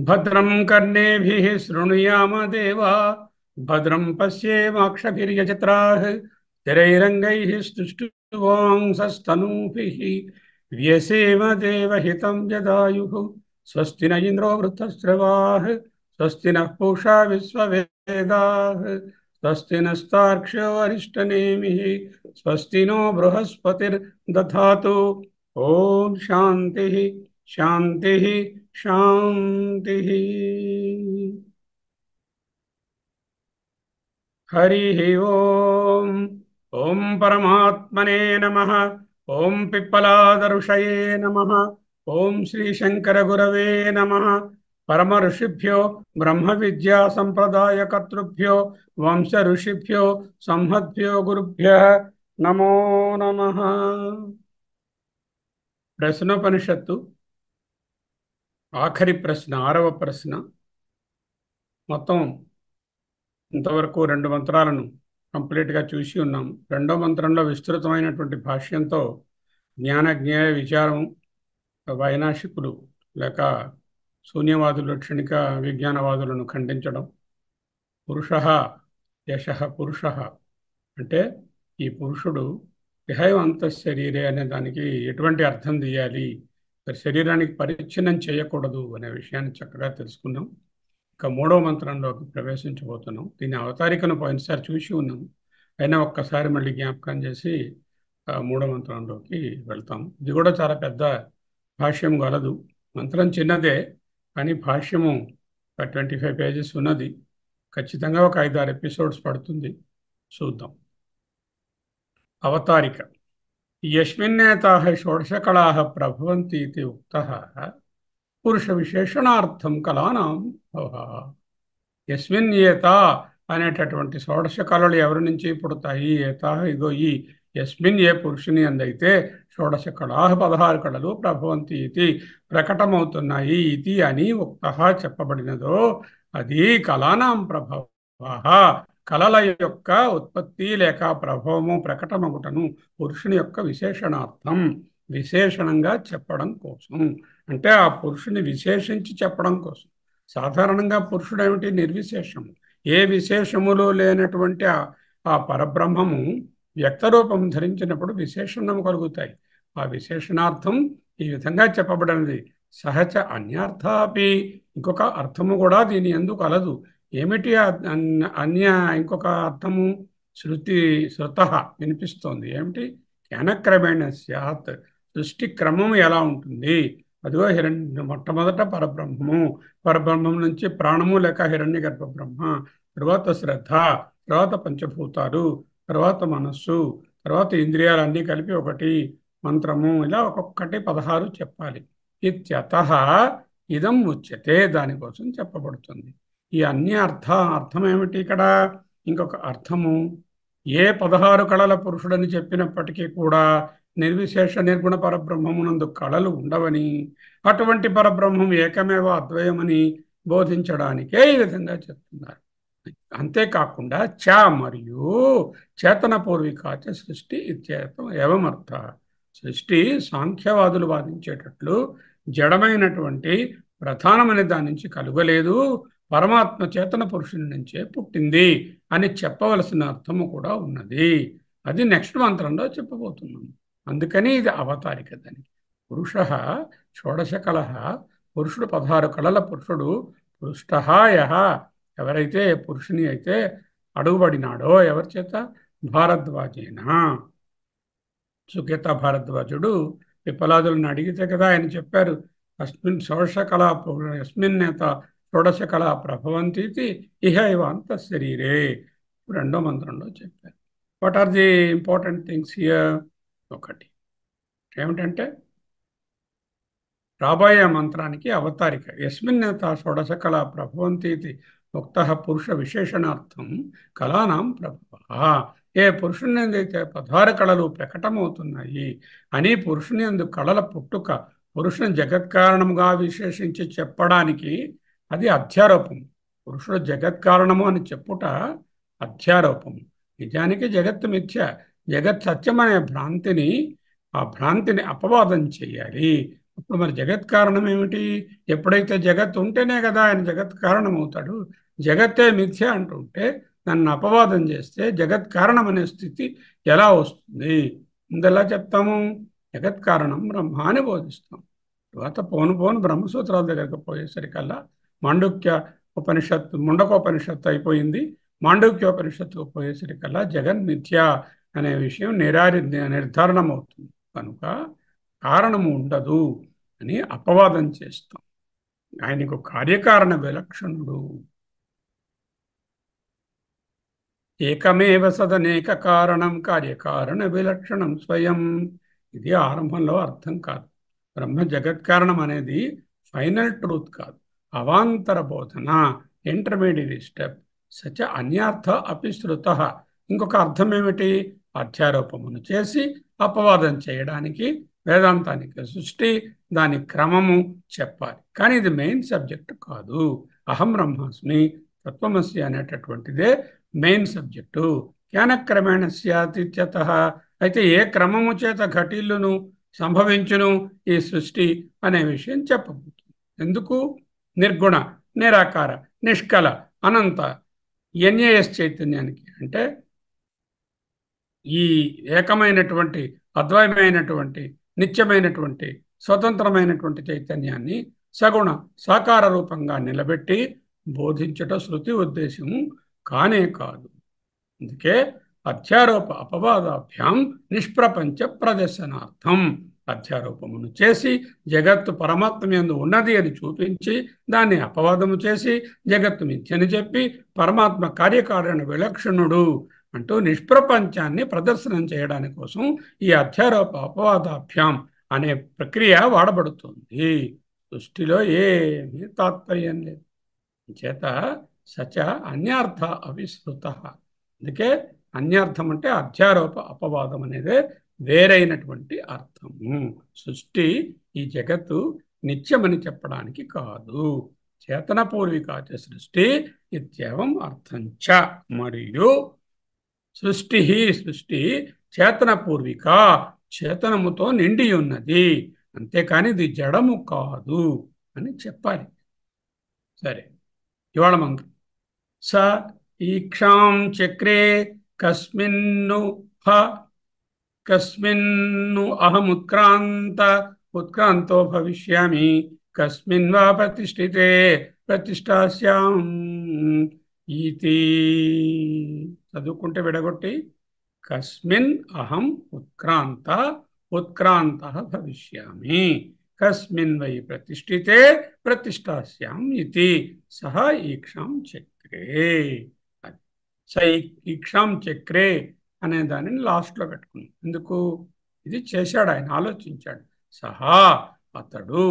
भद्रं कर्णेभिः शृणुयाम देवा भद्रं पश्येमाक्षभिर्यजत्राः स्थिरैरङ्गैः स्तुष्टुवांसस्तनूभिः व्यसेम देवहितं यदायुः स्वस्ति न इन्द्रो वृद्धश्रवाः स्वस्ति नः पूषा विश्ववेदाः स्वस्ति नस्तार्क्ष्यो अरिष्टनेमिः स्वस्ति नो बृहस्पतिर्दधातु ॐ शान्तिः शान्तिः शान्तिः। हरिः ओम्। ॐ परमात्मने नमः। ॐ पिप्पलादऋषये नमः। ॐ श्रीशङ्करगुरवे नमः। परमऋषिभ्यो ब्रह्मविद्यासम्प्रदायकर्तृभ्यो वंशऋषिभ्यो संहद्भ्यो गुरुभ्यः नमो नमः। प्रश्नोपनिषत्तु ఆఖరి ప్రశ్న, 6వ ప్రశ్న. మొత్తం ఇంతవరకు 2 మంత్రాలను కంప్లీట్గా చూసి ఉన్నాం. 2వ మంత్రంలో విస్తృతమైనటువంటి భాష్యంతో జ్ఞాన జ్ఞేయ విచారం వైనాశికులు లేక శూన్యవాదులు క్షణిక విజ్ఞానవాదులను ఖండించడం, పురుష యశ పురుష అంటే ఈ పురుషుడు ఇహైవ అంతఃశరీరే అనే దానికి ఎటువంటి అర్థం తీయాలి, శరీరానికి పరిచ్ఛిన్నం చేయకూడదు అనే విషయాన్ని చక్కగా తెలుసుకున్నాం. ఇక 3వ మంత్రంలోకి ప్రవేశించబోతున్నాం. దీని అవతారికను పోయినసారి చూసి ఉన్నాం, అయినా ఒక్కసారి మళ్ళీ జ్ఞాపకం చేసి 3వ మంత్రంలోకి వెళ్తాం. ఇది కూడా చాలా పెద్ద భాష్యం గలదు. మంత్రం చిన్నదే కానీ భాష్యము 25 పేజెస్ ఉన్నది. ఖచ్చితంగా ఒక 5-6 ఎపిసోడ్స్ పడుతుంది. చూద్దాం. అవతారిక. యస్మిన్నేతాః షోడశకళాః ప్రభవంతి ఇతి ఉక్తః పురుష విశేషణార్థం కళానాం భవః. యస్మిన్ ఏత అనేటటువంటి షోడశ కళలు ఎవరి నుంచి పుడతాయి? ఏత ఇగో ఈ యస్మిన్ ఏ పురుషుని అందైతే షోడశ కళాః 16 కళలు ప్రభవంతి ఇది ప్రకటమవుతున్నాయి ఇది అని ఉక్తః చెప్పబడినదో అది కళానాం ప్రభవః, కళల యొక్క ఉత్పత్తి లేక ప్రభావము ప్రకటమగుటను పురుషుని యొక్క విశేషణార్థం, విశేషణంగా చెప్పడం కోసం, అంటే ఆ పురుషుని విశేషించి చెప్పడం కోసం. సాధారణంగా పురుషుడు ఏమిటి? నిర్విశేషము. ఏ విశేషములు లేనటువంటి ఆ పరబ్రహ్మము వ్యక్తరూపం ధరించినప్పుడు విశేషణము కలుగుతాయి. ఆ విశేషణార్థం ఈ విధంగా చెప్పబడినది. సహచ అన్యార్థాపి, ఇంకొక అర్థము కూడా దీని యందు కలదు. ఏమిటి అన్య ఇంకొక అర్థము? శృత వినిపిస్తోంది. ఏమిటి? జ్ఞానక్రమేణ స్యాత్, సృష్టి క్రమము ఎలా ఉంటుంది? అదిగో మొట్టమొదట పరబ్రహ్మము, పరబ్రహ్మం నుంచి ప్రాణము లేక హిరణ్య గర్భ బ్రహ్మ, తర్వాత శ్రద్ధ, తర్వాత పంచభూతాలు, తర్వాత మనస్సు, తర్వాత ఇంద్రియాలన్నీ కలిపి ఒకటి మంత్రము, ఇలా ఒక్కొక్కటి 16 చెప్పాలి. ఇత్యతః ఇదం ఉచ్యతే, దానికోసం చెప్పబడుతుంది. ఈ అన్ని అర్థం ఏమిటి ఇక్కడ? ఇంకొక అర్థము, ఏ 16 కళల పురుషుడని చెప్పినప్పటికీ కూడా నిర్విశేష నిర్గుణ పరబ్రహ్మమునందు కళలు ఉండవని, అటువంటి పరబ్రహ్మం ఏకమేవ అద్వయమని బోధించడానికే ఈ విధంగా చెప్తున్నారు. అంతేకాకుండా చ మరియు చేతన పూర్వికాచ సృష్టి ఇత్యేతం ఏవమర్థ. సృష్టి సాంఖ్యవాదులు వాదించేటట్లు జడమైనటువంటి ప్రధానమైన దాని నుంచి కలుగలేదు, పరమాత్మ చేతన పురుషుని నుంచే పుట్టింది అని చెప్పవలసిన అర్థము కూడా ఉన్నది. అది నెక్స్ట్ మంత్రంలో చెప్పబోతున్నాము. అందుకని ఇది అవతారిక. దానికి పురుష షోడశ కళ, పురుషుడు 16 కళల పురుషుడు. పృష్ట యః, ఎవరైతే పురుషుని అయితే అడుగుబడినాడో, ఎవరి చేత? భారద్వాజేన. సుకేత భారద్వాజుడు పిప్పలాదులను అడిగితే కదా ఆయన చెప్పారు, అస్మిన్ షోడశ కళ యస్మిన్నేత షోడశ కళ ప్రభవంతి ఇహ ఇవ అంతఃశరీరే. 2వ మంత్రంలో చెప్పారు. What are the important things here? ఒకటి ఏమిటంటే రాబోయే మంత్రానికి అవతారిక. యస్మిన్నేత షోడశ కళ ప్రభవంతి ఉక్తః పురుష విశేషణార్థం కళానాం ప్రభవ. ఏ పురుషుని అయితే 16 కళలు ప్రకటమవుతున్నాయి అని పురుషుని యందు కళల పుట్టుక, పురుషుని జగత్కారణముగా విశేషించి చెప్పడానికి అది అధ్యారోపము. పురుషుడు జగత్కారణము అని చెప్పుట అధ్యారోపము. నిజానికి జగత్తు మిథ్య, జగత్ సత్యమనే భ్రాంతిని, ఆ భ్రాంతిని అపవాదం చేయాలి. అప్పుడు మరి జగత్ కారణం ఏమిటి? ఎప్పుడైతే జగత్ ఉంటేనే కదా ఆయన జగత్ కారణం అవుతాడు. జగత్తే మిథ్య అంటుంటే నన్ను అపవాదం చేస్తే జగత్ కారణం అనే స్థితి ఎలా వస్తుంది? ముందెలా చెప్తాము? జగత్ కారణం బ్రహ్మ అని బోధిస్తాం. తర్వాత పోను పోను బ్రహ్మసూత్రాల దగ్గరకు పోయేసరికల్లా మాండుక్య ఉపనిషత్తు ముండకోపనిషత్తు అయిపోయింది. మాండూక్యోపనిషత్తుకు పోయేసరికల్లా జగన్ మిథ్య అనే విషయం నిర్ధారణం అవుతుంది. కనుక కారణము ఉండదు అని అపవాదం చేస్తాం. ఆయనకు కార్యకారణ విలక్షణుడు. ఏకమేవ సదనేక కారణం కార్యకారణ విలక్షణం స్వయం. ఇది ఆరంభంలో అర్థం కాదు. బ్రహ్మ జగత్కారణం అనేది ఫైనల్ ట్రూత్ కాదు, అవాంతర బోధన, ఇంటర్మీడియట్ స్టెప్. సచ అన్యార్థ అపిశ్రుత. ఇంకొక అర్థం ఏమిటి? అధ్యారోపమును చేసి అపవాదం చేయడానికి వేదాంతానికి సృష్టి, దాని క్రమము చెప్పాలి. కానీ ఇది మెయిన్ సబ్జెక్ట్ కాదు. అహం బ్రహ్మాస్మి తత్వమసి అనేటటువంటిదే మెయిన్ సబ్జెక్టు. జ్ఞానక్రమేణ స్యాతిత్యత. అయితే ఏ క్రమము చేత ఘటిల్లును సంభవించును ఈ సృష్టి అనే విషయం చెప్పబోతుంది. ఎందుకు? నిర్గుణ, నిరాకార, నిష్కల, అనంత ఎన్ఏఎస్ చైతన్యానికి అంటే ఈ ఏకమైనటువంటి అద్వైతమైనటువంటి నిత్యమైనటువంటి స్వతంత్రమైనటువంటి చైతన్యాన్ని సగుణ సాకార రూపంగా నిలబెట్టి బోధించట శృతి ఉద్దేశము కానే కాదు. అందుకే అధ్యారోప అపవాదాభ్యాం నిష్ప్రపంచ ప్రదర్శనార్థం. అధ్యారోపమును చేసి జగత్తు పరమాత్మ యందు ఉన్నది అని చూపించి దాన్ని అపవాదము చేసి జగత్తు మిథ్యని చెప్పి పరమాత్మ కార్యకారణ విలక్షణుడు అంటూ నిష్ప్రపంచాన్ని ప్రదర్శనం చేయడానికి కోసం ఈ అధ్యారోప అపవాదాభ్యాం అనే ప్రక్రియ వాడబడుతుంది. సృష్టిలో ఏమీ తాత్పర్యం లేదు. చేత సచ అన్యార్థ అవిస్మృత. అందుకే అన్యార్థం అంటే అధ్యారోప అపవాదం అనేదే వేరైనటువంటి అర్థము. సృష్టి, ఈ జగత్తు నిత్యమని చెప్పడానికి కాదు. చేతన పూర్వికాచ సృష్టి ఇత్యేవం అర్థం చ. మరియు సృష్టి చేతన పూర్విక, చేతనముతో నిండి ఉన్నది, అంతేకాని ఇది జడము కాదు అని చెప్పాలి. సరే, ఇవాళ మంత్రం. స ఈక్షాం చక్రే కస్మిన్ను కస్మిన్ను ఉత్క్రాంతో భవిష్యామి కస్మిన్ వా ప్రతిష్ఠితే ప్రతిష్టాస్యాం ఈతి. చదువుకుంటే విడగొట్టి కస్మిన్ అహం ఉత్క్రాంత భవిష్యామి కస్మిన్ వై ప్రతిష్ఠితే ప్రతిష్టాస్యాం ఇతి. సహ ఈక్షాం చక్రే. ఈక్షాం చక్రే అనే దానిని లాస్ట్లో పెట్టుకున్నాం. ఎందుకు? ఇది చేశాడు ఆయన, ఆలోచించాడు. సహా అతడు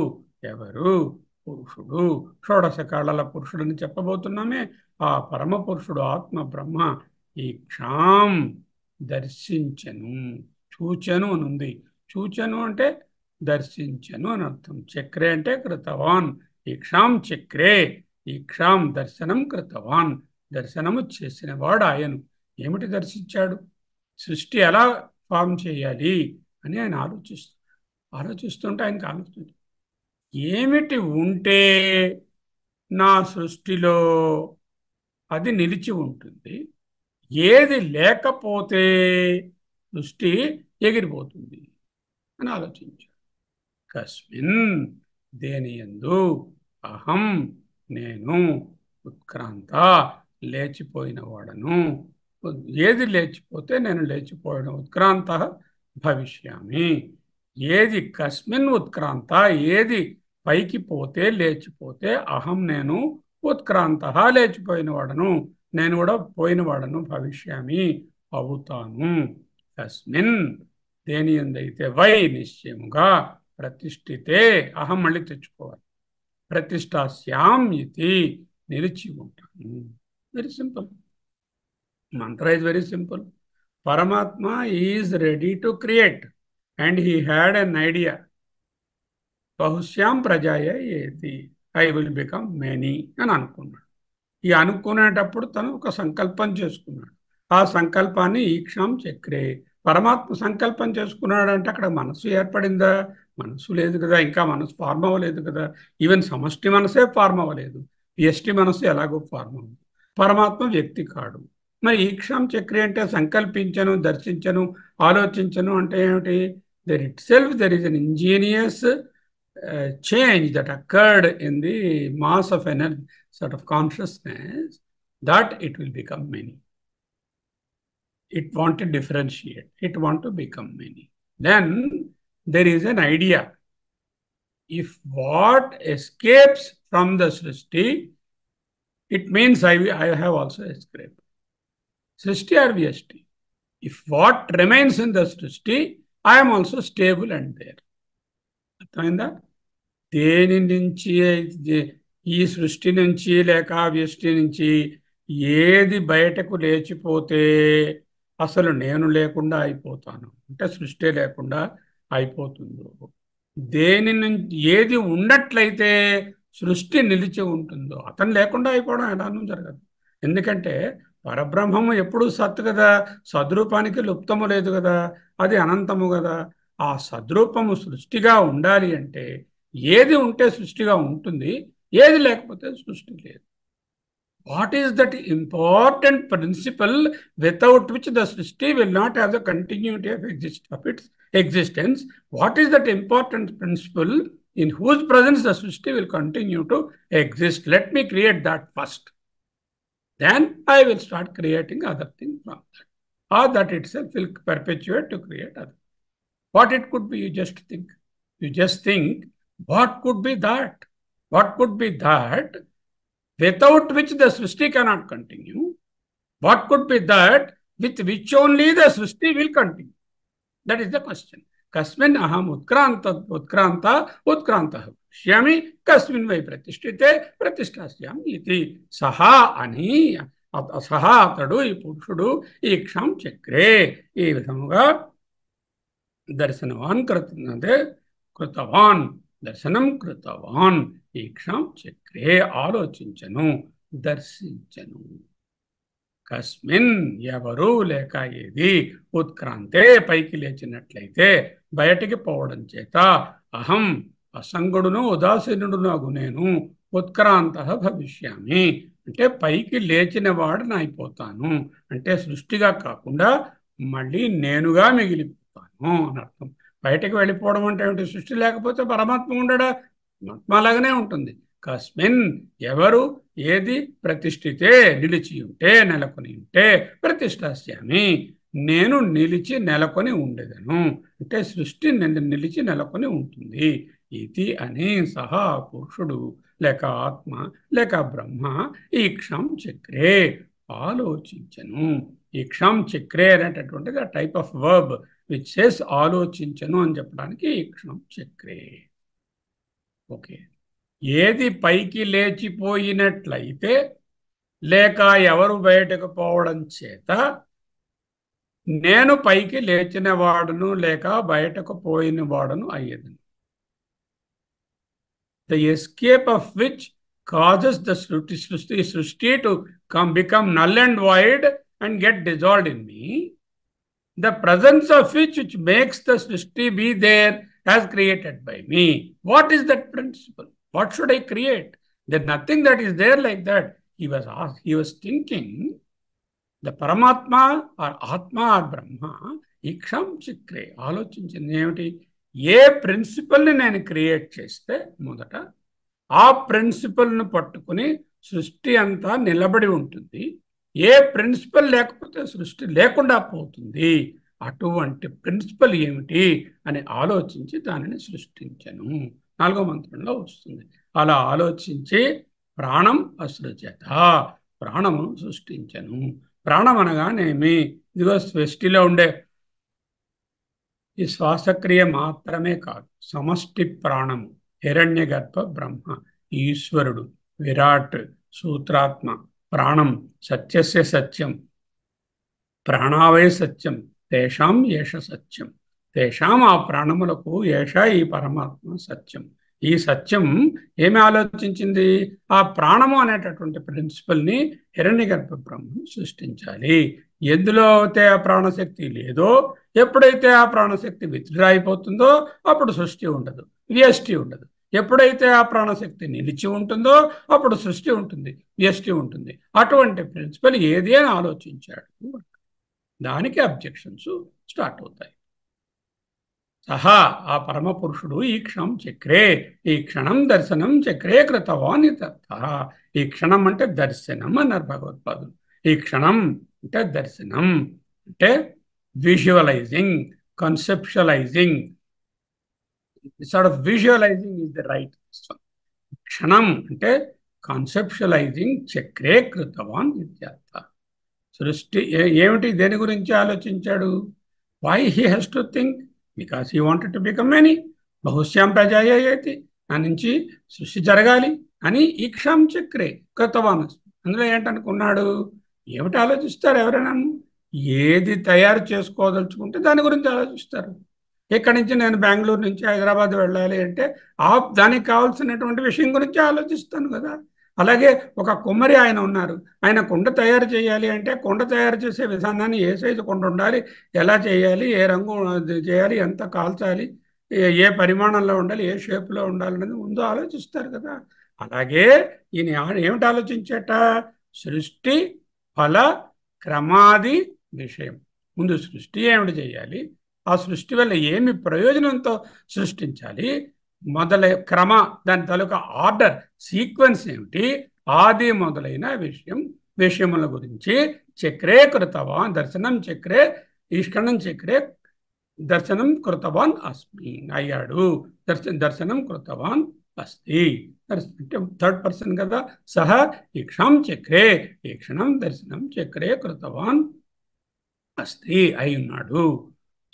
ఎవరు? పురుషుడు, షోడశ కాళల పురుషుడని చెప్పబోతున్నామే. ఆ పరమ పురుషుడు ఆత్మ బ్రహ్మ ఈ క్షాం దర్శించెను. చూచెను అని ఉంది. చూచెను అంటే దర్శించెను అని అర్థం. చక్రే అంటే కృతవాన్. ఈ క్షాం చక్రే, ఈ క్షాం దర్శనం కృతవాన్, దర్శనము చేసిన వాడు ఆయను. ఏమిటి దర్శించాడు? సృష్టి ఎలా ఫామ్ చేయాలి అని ఆయన ఆలోచిస్తుంటే ఆయనకు ఆలోచించాడు, ఏమిటి ఉంటే నా సృష్టిలో అది నిలిచి ఉంటుంది, ఏది లేకపోతే సృష్టి ఎగిరిపోతుంది అని ఆలోచించాడు. కస్మిన్ దేనియందు అహం నేను ఉత్క్రాంత లేచిపోయిన వాడను. ఏది లేచిపోతే నేను లేచిపోయిన ఉత్క్రాంత భవిష్యామి. ఏది కస్మిన్ ఉత్క్రాంత, ఏది పైకి పోతే లేచిపోతే అహం నేను ఉత్క్రాంత లేచిపోయిన వాడను, నేను కూడా పోయిన వాడను, భవిష్యామి అవుతాను. కస్మిన్ దేని ఎందైతే వై నిశ్చయముగా ప్రతిష్ఠితే అహం మళ్ళీ తెచ్చుకోవాలి, ప్రతిష్టాస్యాం ఇది నిలిచి ఉంటాను. Very simple. Mantra is very simple. Paramatma is ready to create and he had an idea. బహుశ్యాం ప్రజాయ ఏతి, ఐ విల్ బికమ్ మెనీ అని అనుకున్నాడు. ఈ అనుకునేటప్పుడు తను ఒక సంకల్పం చేసుకున్నాడు. ఆ సంకల్పాన్ని ఈక్షాం చక్రే. పరమాత్మ సంకల్పం చేసుకున్నాడంటే అక్కడ మనసు ఏర్పడిందా? మనసు లేదు కదా, ఇంకా మనసు ఫార్మ్ అవ్వలేదు కదా. ఈవెన్ సమష్టి మనసే ఫార్మ్ అవ్వలేదు, వ్యష్టి మనసు ఎలాగో ఫార్మ్ అవ్వదు. పరమాత్మ వ్యక్తి కాడు. మరి ఈక్షాం చక్రి అంటే సంకల్పించను, దర్శించను, ఆలోచించను అంటే ఏమిటి? There itself there is an ingenious change that occurred in the mass of energy, sort of consciousness, that it will become many. It want to differentiate. It want to become many. Then there is an idea. If what escapes from the Srishti, it means I have also escaped. Srishti or Vyashti. If what remains in the Srishti, I am also stable and there. అర్థమైందా? దేని నుంచి ఈ సృష్టి నుంచి లేక వ్యష్టి నుంచి ఏది బయటకు లేచిపోతే అసలు నేను లేకుండా అయిపోతాను, అంటే సృష్టి లేకుండా అయిపోతుందో, దేని నుంచి ఏది ఉన్నట్లయితే సృష్టి నిలిచి ఉంటుందో, అతను లేకుండా అయిపోవడం ఎలానూ జరగదు. ఎందుకంటే పరబ్రహ్మము ఎప్పుడు సత్ కదా, సద్రూపానికి లుప్తము లేదు కదా, అది అనంతము కదా. ఆ సద్రూపము సృష్టిగా ఉండాలి అంటే ఏది ఉంటే సృష్టిగా ఉంటుంది, ఏది లేకపోతే సృష్టి లేదు. What is that important principle without which the srishti will not have the continuity of its existence? What is that important principle in whose presence the Srishti will continue to exist? Let me create that first. Then I will start creating other things from that. Or that itself will perpetuate to create other. What it could be, you just think. You just think, what could be that? What could be that without which the Srishti cannot continue? What could be that with which only the Srishti will continue? That is the question. Kasmin aham utkranta pashyaami, kasmin vai pratishtite pratishthasyami iti. Saha ani, saha atadu, ఈ పురుషుడు ఈక్షాం చక్రే ఈ విధముగా దర్శనవాన్ కృతవాన్, దర్శనం కృతవాన్, ఈక్షాం చక్రే ఆలోచించను, దర్శించను. కస్మిన్ ఎవరు లేక ఏది, ఉత్క్రాంతే పైకి లేచినట్లయితే బయటికి పోవడం చేత, అహం అసంగుడును ఉదాసీనుడును అగు నేను, ఉత్క్రాంత భవిష్యామి అంటే పైకి లేచిన వాడిని అయిపోతాను, అంటే సృష్టిగా కాకుండా మళ్ళీ నేనుగా మిగిలిపోతాను అని అర్థం. బయటకు వెళ్ళిపోవడం అంటే ఏమిటి? సృష్టి లేకపోతే పరమాత్మ ఉండడా? ఆత్మ లాగానే ఉంటుంది. కస్మిన్ ఎవరు ఏది ప్రతిష్ఠితే నిలిచి ఉంటే, నెలకొని ఉంటే, ప్రతిష్ఠాస్యామి నేను నిలిచి నెలకొని ఉండేదను, అంటే సృష్టి నిలిచి నెలకొని ఉంటుంది. ఇది అని సహా పురుషుడు లేక ఆత్మ లేక బ్రహ్మ ఈక్షాం చక్రే ఆలోచించను. ఈక్షాం చక్రే అనేటటువంటిది ఆ type of verb which says ఆలోచించను అని చెప్పడానికి ఈక్షాం చక్రే. ఓకే, ఏది పైకి లేచిపోయినట్లయితే లేక ఎవరు బయటకు పోవడం చేత నేను పైకి లేచిన వాడును లేక బయటకు పోయిన వాడును అయ్యేదను. The escape of which causes the సృష్టి to become null and void and get dissolved in me. The presence of which makes the Srishti be there as created by me. What is that principle? What should I create? There's nothing that is there like that. He was thinking, the Paramatma or Atma or Brahma, ఈక్షాం చక్రే ఆలోచించింది ఏమిటి? ఏ ప్రిన్సిపల్ని నేను create చేస్తే మొదట ఆ ప్రిన్సిపల్ను పట్టుకుని సృష్టి అంతా నిలబడి ఉంటుంది, ఏ ప్రిన్సిపల్ లేకపోతే సృష్టి లేకుండా పోతుంది, అటువంటి ప్రిన్సిపల్ ఏమిటి అని ఆలోచించి దానిని సృష్టించను. 4వ మంత్రంలో వస్తుంది. అలా ఆలోచించి ప్రాణం అసృజత, ప్రాణమును సృష్టించను. ప్రాణం అనగానేమి? ఇదిగో సృష్టిలో ఉండే ఈ శ్వాసక్రియ మాత్రమే కాదు, సమష్టి ప్రాణము, హిరణ్యగర్భ బ్రహ్మ, ఈశ్వరుడు, విరాట్, సూత్రాత్మ, ప్రాణం, సత్యస్య సత్యం, ప్రాణావై సత్యం, తేషాం ఏష సత్యం, తేషాం ఆ ప్రాణములకు ఏష ఈ పరమాత్మ సత్యం. ఈ సత్యం ఏమి ఆలోచించింది? ఆ ప్రాణము అనేటటువంటి ప్రిన్సిపల్ని హిరణ్యగర్భ బ్రహ్మను సృష్టించాలి. ఎందులో అయితే ఆ ప్రాణశక్తి లేదో, ఎప్పుడైతే ఆ ప్రాణశక్తి విత్డ్రా అయిపోతుందో అప్పుడు సృష్టి ఉండదు, వ్యష్టి ఉండదు. ఎప్పుడైతే ఆ ప్రాణశక్తి నిలిచి ఉంటుందో అప్పుడు సృష్టి ఉంటుంది, వ్యష్టి ఉంటుంది. అటువంటి ప్రిన్సిపల్ ఏది అని ఆలోచించాడు. దానికి అబ్జెక్షన్స్ స్టార్ట్ అవుతాయి. సహా ఆ పరమపురుషుడు ఈ క్షణం చక్రే, ఈ క్షణం దర్శనం చక్రే కృతవాన్ ఇత్యర్థ. ఈ క్షణం అంటే దర్శనం అన్నారు భగవత్పాదులు. ఈ క్షణం అంటే దర్శనం, అంటే visualising, conceptualising. Sort of visualising is the right. క్షణం అంటే కాన్సెప్షువలైజింగ్ చక్రే కృతవాన్ ఇత్యర్థ. సృష్టి ఏమిటి, దేని గురించి ఆలోచించాడు? Why he has to think? Because he wanted to become many. బహుశ్యాం ప్రజాయేతి, నా నుంచి సృష్టి జరగాలి అని ఈక్షాం చక్రే కృతవాన్. అందులో ఏంటనుకున్నాడు? ఏమిటి ఆలోచిస్తారు ఎవరైనా? ఏది తయారు చేసుకోదలుచుకుంటే దాని గురించి ఆలోచిస్తారు. ఇక్కడి నుంచి నేను బెంగళూరు నుంచి హైదరాబాద్ వెళ్ళాలి అంటే దానికి కావాల్సినటువంటి విషయం గురించి ఆలోచిస్తాను కదా. అలాగే ఒక కుమ్మరి ఆయన ఉన్నారు, ఆయన కుండ తయారు చేయాలి అంటే కుండ తయారు చేసే విధానాన్ని, ఏ సైజు కుండ ఉండాలి, ఎలా చేయాలి, ఏ రంగు చేయాలి, ఎంత కాల్చాలి, ఏ పరిమాణంలో ఉండాలి, ఏ షేప్లో ఉండాలి అనేది ముందు ఆలోచిస్తారు కదా. అలాగే ఈయన ఏమిటి ఆలోచించేట? సృష్టి ఫల క్రమాది విషయం. ముందు సృష్టి ఏమిటి చేయాలి, ఆ సృష్టి వల్ల ఏమి ప్రయోజనంతో సృష్టించాలి, క్రమ, దాని తాలూకా ఆర్డర్, సీక్వెన్స్ ఏమిటి, ఆది మొదలైన విషయముల గురించి చక్రే కృతవాన్ దర్శనం చక్రే ఈష్కణం చక్రే దర్శనం కృతవాన్ అస్మి అయ్యాడు. దర్శనం కృతవాన్ అస్తి. అంటే థర్డ్ పర్సన్ కదా. సహ ఈక్షాం చక్రే, ఈ క్షణం దర్శనం చక్రే కృతవాన్ అస్తి అయి ఉన్నాడు.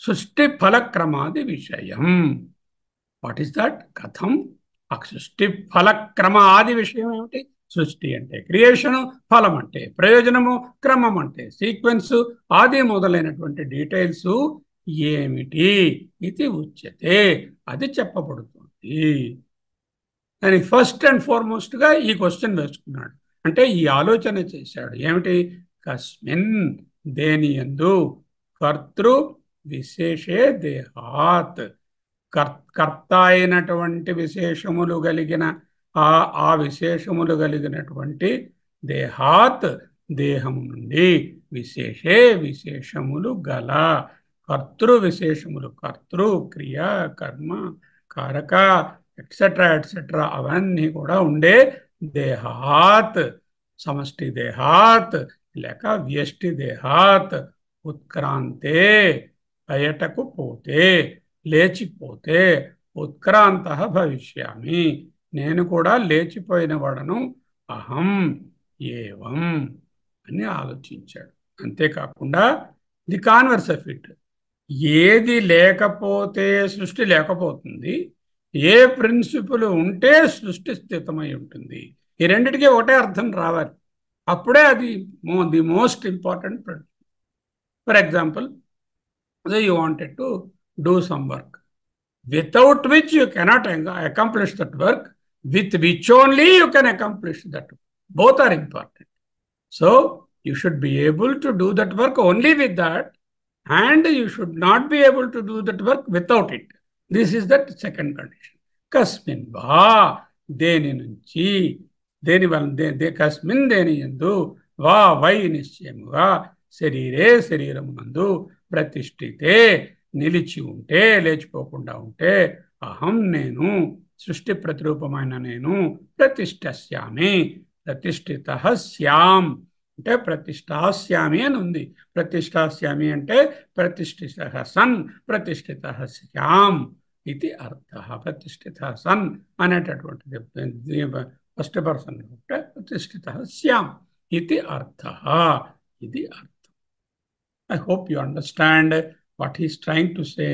సృష్టి ఫలక్రమాది విషయం. What is that? కథం ఆ సృష్టి ఫలక్రమ ఆది విషయం ఏమిటి? సృష్టి అంటే క్రియేషను, ఫలం అంటే ప్రయోజనము, క్రమం అంటే సీక్వెన్స్, ఆది మొదలైనటువంటి డీటెయిల్స్ ఏమిటి ఇది ఉచ్యతే, అది చెప్పబడుతుంది. దానికి ఫస్ట్ అండ్ ఫార్మోస్ట్గా ఈ క్వశ్చన్ వేసుకున్నాడు. అంటే ఈ ఆలోచన చేశాడు. ఏమిటి? కస్మిన్ దేని యందు, కర్తృ విశేషే దేహాత్, కర్త అయినటువంటి విశేషములు కలిగిన ఆ విశేషములు కలిగినటువంటి దేహాత్ దేహము నుండి, విశేషే విశేషములు గల, కర్తృ విశేషములు కర్తృ క్రియ కర్మ కారక ఎట్సెట్రా ఎట్సెట్రా అవన్నీ కూడా ఉండే దేహాత్, సమష్టి దేహాత్ లేక వ్యష్టి దేహాత్ ఉత్క్రాంతే, బయటకు పోతే, లేచిపోతే, ఉత్క్రాంత భవిష్యామి, నేను కూడా లేచిపోయిన వాడను, అహం ఏవం అని ఆలోచించాడు. అంతేకాకుండా ది కాన్వర్స్ ఆఫ్ ఇట్, ఏది లేకపోతే సృష్టి లేకపోతుంది, ఏ ప్రిన్సిపుల్ ఉంటే సృష్టి స్థితమై ఉంటుంది. ఈ రెండిటికి ఒకటే అర్థం రావాలి, అప్పుడే అది the most important principle. For example, you wanted to do some work without which you cannot accomplish that work, with which only you can accomplish that. Both are important. So you should be able to do that work only with that, and you should not be able to do that work without it. This is that second condition. Kasmin va, deni nunchi, deni valla kasmin deni yandu va vai nischyamuga శరీరే శరీరమునందు ప్రతిష్ఠితే, నిలిచి ఉంటే, లేచిపోకుండా ఉంటే, అహం నేను, సృష్టి ప్రతిరూపమైన నేను, ప్రతిష్టస్యామి, ప్రతిష్ఠిత శ్యాం అంటే ప్రతిష్టాస్యామి అని ఉంది. ప్రతిష్టాస్యామి అంటే ప్రతిష్ఠిత సన్, ప్రతిష్ఠిత శ్యాం ఇది అర్థ. ప్రతిష్ఠిత సన్ అనేటటువంటిది ఫస్ట్ పర్సన్ అంటే ప్రతిష్ఠిత శ్యాం ఇది అర్థ. ఇది అర్థం. I hope you understand what he is trying to say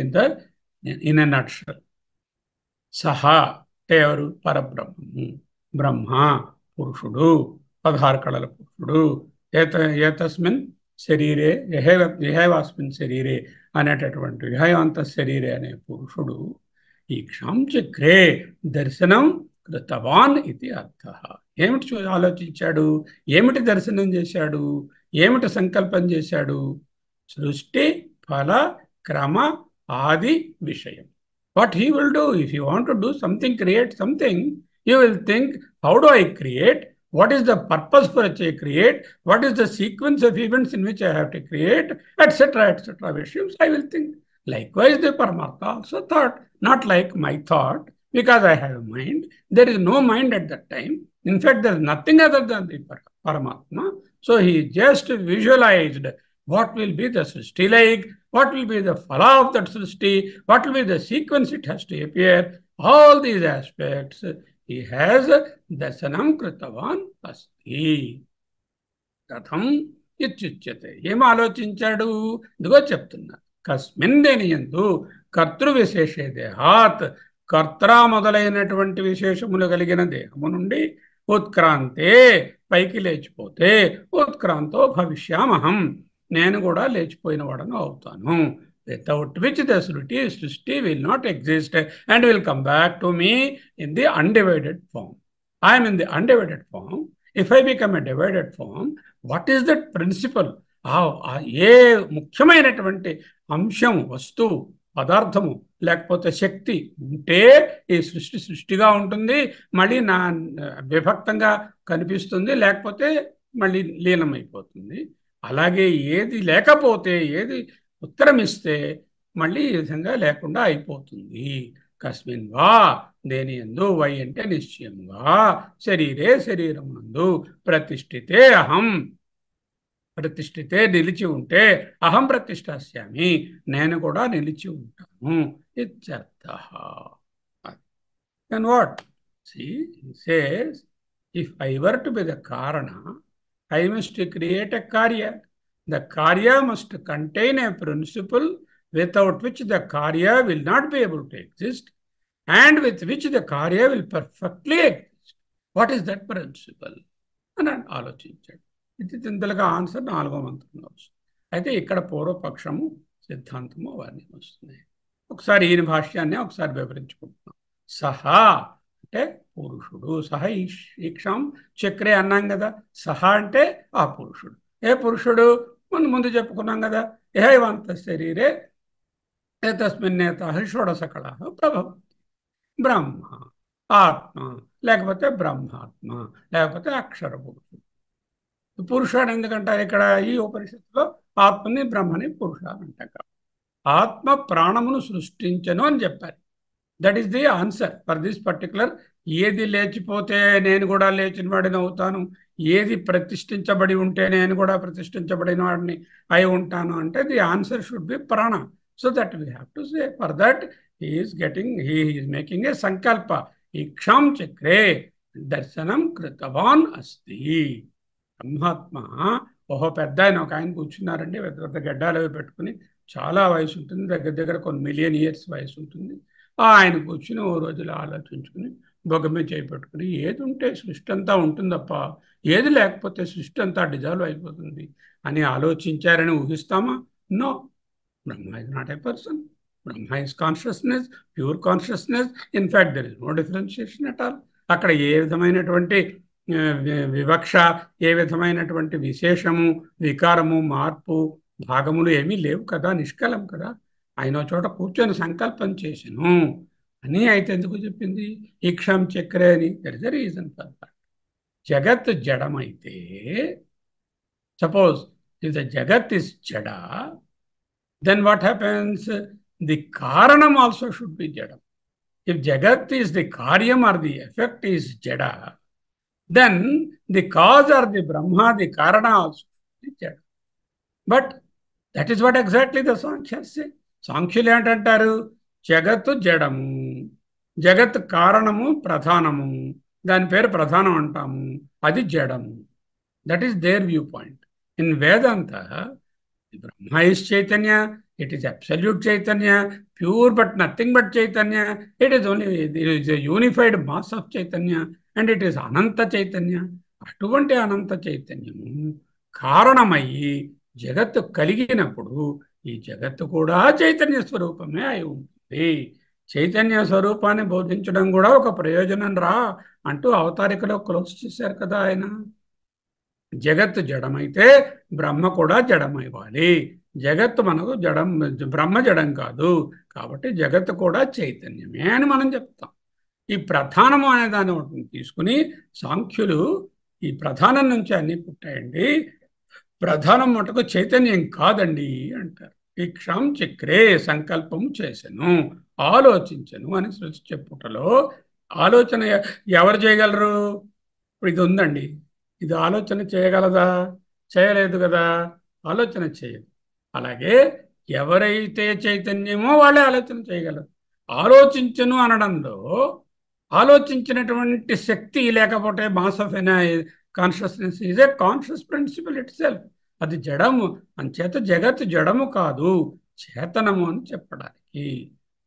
in a nutshell. Saha ఎవరు? పరబ్రహ్మము, బ్రహ్మ పురుషుడు, 16 కళల పురుషుడు. ఏతస్మిన్ శరీరే యహైవాస్మిన్ శరీరే అనేటటువంటి విహయాంత శరీరే అనే పురుషుడు ఈక్షాం చక్రే దర్శనం కృతవాన్ ఇది అర్థ. ఏమిటి ఆలోచించాడు, ఏమిటి దర్శనం చేశాడు, ఏమిటి సంకల్పం చేశాడు? సృష్టి ఫల క్రమ ఆది విషయం. What he will do if you want to do something, create something, you will think how do I create, what is the purpose for which I create, what is the sequence of events in which I have to create, etc. Vishyams I will think. Likewise, the Paramatma also thought, not like my thought, because I have a mind. There is no mind at that time. In fact, there is nothing other than the Paramatma. So he just visualized what will be the Srishti like, what will be the phala of that Srishti, what will be the sequence it has to appear. All these aspects he has దర్శనం కృతవాన్ అస్తి. కథం ఇత్యుచ్యతే. ఏం ఆలోచించాడు? ఇదిగో చెప్తున్నా. కస్మిన్ దేనియందు కర్తృ విశేషే దేహాత్, కర్త మొదలైనటువంటి విశేషములు కలిగిన దేహము నుండి ఉత్క్రాంతే పైకి లేచిపోతే, ఉత్క్రాంతో భవిష్యామహం నేను కూడా లేచిపోయిన వాడను అవుతాను. Without which the Srishti will not exist and will come back to me in the undivided form. I am in the undivided form. If I become a divided form, what is that principle? ఏ ముఖ్యమైనటువంటి అంశం, వస్తువు, పదార్థము లేకపోతే శక్తి ఉంటే ఈ సృష్టిగా ఉంటుంది, మళ్ళీ విభక్తంగా కనిపిస్తుంది, లేకపోతే మళ్ళీ లీనమైపోతుంది. అలాగే ఏది లేకపోతే, ఏది ఉత్తరమిస్తే మళ్ళీ ఈ విధంగా లేకుండా అయిపోతుంది. కస్మిన్ వా దేని యందు, వై అంటే నిశ్చయంగా, శరీరే శరీరమునందు, ప్రతిష్ఠితే అహం ప్రతిష్ఠితే నిలిచి ఉంటే, అహం ప్రతిష్ఠాస్యామి నేను కూడా నిలిచి ఉంటాను ఇత్యర్థః. Then what? See, he says, if I were to be the Karana, I must create a Karya. The Karya must contain a principle without which the Karya will not be able to exist, and with which the Karya will perfectly exist. What is that principle? అని ఆలోచించాడు. ఇది చింతలుగా answer 4వ మంత్రంలో వస్తుంది. అయితే ఇక్కడ పూర్వపక్షము సిద్ధాంతము అవన్నీ వస్తున్నాయి. ఒకసారి ఈయన భాష్యాన్ని ఒకసారి వివరించుకుంటున్నాం. సహా అంటే పురుషుడు, సహ ఈక్షాం చక్రే అన్నాం కదా. సహా అంటే ఆ పురుషుడు. ఏ పురుషుడు? మనం ముందు చెప్పుకున్నాం కదా. ఏహైవంత శరీరే తస్మిన్నేతాః షోడశకళాః ప్రభవంతి. బ్రహ్మ, ఆత్మ, లేకపోతే బ్రహ్మాత్మ, లేకపోతే అక్షర పురుషుడు. పురుషుడు ఎందుకంటారు ఇక్కడ ఈ ఉపనిషత్తులో? ఆత్మని బ్రహ్మని పురుషుడు అంటారు. ఆత్మ ప్రాణమును సృష్టించను అని చెప్పారు. That is the answer for this particular. ఏది లేచిపోతే నేను కూడా లేచిన వాడిని అవుతాను, ఏది ప్రతిష్ఠించబడి ఉంటే నేను కూడా ప్రతిష్ఠించబడిన వాడిని అయి ఉంటాను అంటే ది ఆన్సర్ షుడ్ బి ప్రాణ. So that we have to say for that he is making a సంకల్ప. ఈక్షాం చక్రే దర్శనం కృతవాన్ అస్తి. బ్రహ్మాత్మ ఓహో పెద్ద ఆయన ఒక ఆయన కూర్చున్నారండి, పెద్ద పెద్ద గడ్డాలు అవి పెట్టుకుని, చాలా వయసు ఉంటుంది, దగ్గర దగ్గర కొన్ని మిలియన్ ఇయర్స్ వయసు ఉంటుంది. ఆయన కూర్చుని ఓ రోజులు ఆలోచించుకుని బొగ్గమే చేపెట్టుకుని, ఏది ఉంటే సృష్టి అంతా ఉంటుందప్ప, ఏది లేకపోతే సృష్టి అంతా డిజాల్వ్ అయిపోతుంది అని ఆలోచించారని ఊహిస్తామా? No, Brahma is not a person. Brahma is consciousness, pure consciousness. In fact there is no differentiation at all. అక్కడ ఏ విధమైనటువంటి వివక్ష, ఏ విధమైనటువంటి విశేషము, వికారము, మార్పు, భాగములు ఏమీ లేవు కదా, నిష్కలం కదా. ఆయన చోట కూర్చొని సంకల్పం చేసెను అని అయితే ఎందుకు చెప్పింది? ఈక్షాం చక్రే అని. There is a reason for that. జగత్ జడమైతే, సపోజ్ ఇఫ్ ద జగత్ ఇస్ జడ, then what happens? The karanam also should be jada. If jagat is the karyam or the effect is jada, then the cause or the brahma, the karana also is jada. But that is what exactly the Sankhyas say. సాంఖ్యులు ఏంటంటారు? జగత్తు జడము, జగత్ కారణము ప్రధానము, దాని పేరు ప్రధానం అంటాము, అది జడము. That is their view point. In Vedanta Brahma is chaitanya, it is absolute chaitanya, pure but nothing but chaitanya. It is only it is a unified mass of chaitanya and it is ananta chaitanya. అటువంటి అనంత చైతన్యము కారణమయ్యి జగత్తు కలిగినప్పుడు ఈ జగత్తు కూడా చైతన్య స్వరూపమే అయి ఉంటుంది. చైతన్య స్వరూపాన్ని బోధించడం కూడా ఒక ప్రయోజనం రా అంటూ అవతారికలో క్లోజ్ చేశారు కదా ఆయన. జగత్తు జడమైతే బ్రహ్మ కూడా జడమైవ్వాలి. జగత్తు మనకు జడం, బ్రహ్మ జడం కాదు. కాబట్టి జగత్తు కూడా చైతన్యమే అని మనం చెప్తాం. ఈ ప్రధానము అనే దాన్ని తీసుకుని సాంఖ్యులు ఈ ప్రధానం నుంచి అన్నీ పుట్టాయండి, ప్రధానం మటుకు చైతన్యం కాదండి అంటారు. ఇక్షాం చక్రే సంకల్పము చేసెను, ఆలోచించను అని సృష్టి చెప్పుటలో ఆలోచన ఎవరు చేయగలరు? ఇప్పుడు ఇది ఉందండి, ఇది ఆలోచన చేయగలదా? చేయలేదు కదా, ఆలోచన చేయదు. అలాగే ఎవరైతే చైతన్యమో వాళ్ళే ఆలోచన చేయగలరు. ఆలోచించను అనడంలో ఆలోచించినటువంటి శక్తి లేకపోతే mass of consciousness is a conscious principle itself. అది జడము, అంచేత జగత్తు జడము కాదు చేతనము అని చెప్పడానికి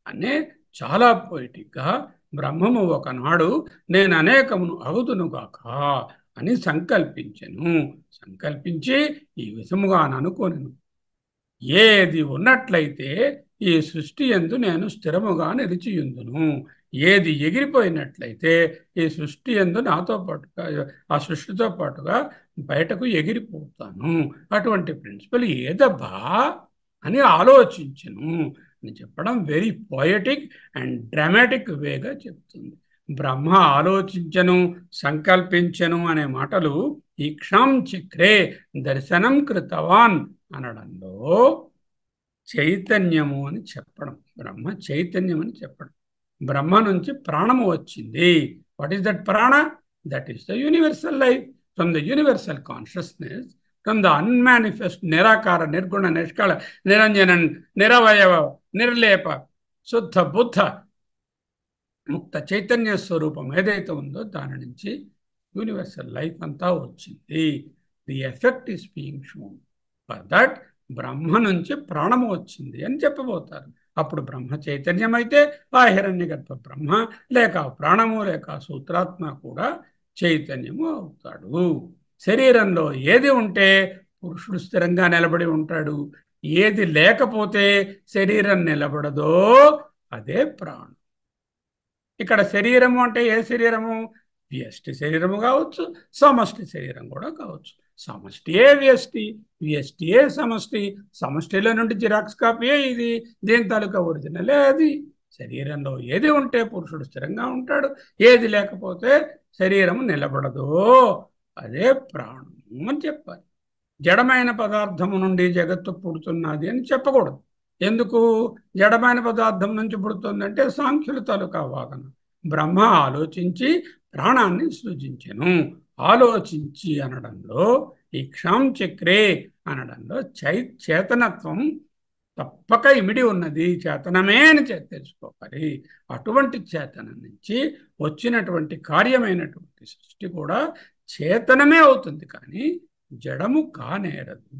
అనే చాలా పొయిటిక్గా బ్రహ్మము ఒకనాడు నేను అనేకమును అగుదునుగాక అని సంకల్పించెను. సంకల్పించి ఈ విధముగా అనుకోను, ఏది ఉన్నట్లయితే ఈ సృష్టి యందు నేను స్థిరముగా నిలిచియుందును, ఏది ఎగిరిపోయినట్లయితే ఈ సృష్టి యందు నాతో పాటుగా, ఆ సృష్టితో పాటుగా బయటకు ఎగిరిపోతాను. అటువంటి ప్రిన్సిపల్ ఏదబ్బా అని ఆలోచించను అని చెప్పడం వెరీ పోయటిక్ అండ్ డ్రామాటిక్ వేగా చెప్తుంది. బ్రహ్మ ఆలోచించను, సంకల్పించను అనే మాటలు ఈక్షాం చక్రే దర్శనం కృతవాన్ అనడంలో చైతన్యము అని చెప్పడం, బ్రహ్మ చైతన్యం అని చెప్పడం. బ్రహ్మ నుంచి ప్రాణము వచ్చింది. వాట్ ఈస్ దట్ ప్రాణ? That is the universal life from the universal consciousness, from the unmanifest నిరాకార నిర్గుణ నిష్కళ నిరంజన నిరవయవ నిర్లేప శుద్ధ బుద్ధ ముక్త చైతన్య స్వరూపం ఏదైతే ఉందో దాని నుంచి యూనివర్సల్ లైఫ్ అంతా వచ్చింది. The effect is being shown. For that Brahma నుంచి ప్రాణము వచ్చింది అని చెప్పబోతారు. అప్పుడు బ్రహ్మ చైతన్యం అయితే ఆ హిరణ్యగర్భ బ్రహ్మ లేక ప్రాణము లేక సూత్రాత్మ కూడా చైతన్యము అవుతాడు. శరీరంలో ఏది ఉంటే పురుషుడు స్థిరంగా నిలబడి ఉంటాడు, ఏది లేకపోతే శరీరం నిలబడదో అదే ప్రాణం. ఇక్కడ శరీరము అంటే ఏ శరీరము? వ్యష్టి శరీరము కావచ్చు, సమష్టి శరీరం కూడా కావచ్చు. సమష్టియే వ్యష్టి, వ్యష్టియే సమష్టి, సమష్టిలో నుండి జిరాక్స్ కాపీయే ఇది, దేని తాలూకా ఒరిజినలే అది. శరీరంలో ఏది ఉంటే పురుషుడు స్థిరంగా ఉంటాడు, ఏది లేకపోతే శరీరము నిలబడదో అదే ప్రాణము అని చెప్పాలి. జడమైన పదార్థము నుండి జగత్తు పుడుతున్నది అని చెప్పకూడదు. ఎందుకు? జడమైన పదార్థం నుంచి పుడుతుందంటే సాంఖ్యుల తాలూకా వాదన. బ్రహ్మ ఆలోచించి ప్రాణాన్ని సృజించెను. ఆలోచించి అనడంలో ఈక్షాం చక్రే అనడంలో చేతనత్వం తప్పక ఇమిడి ఉన్నది, చేతనమే అని తెలుసుకోవాలి. అటువంటి చేతనం నుంచి వచ్చినటువంటి కార్యమైనటువంటి సృష్టి కూడా చేతనమే అవుతుంది, కానీ జడము కానేరదు.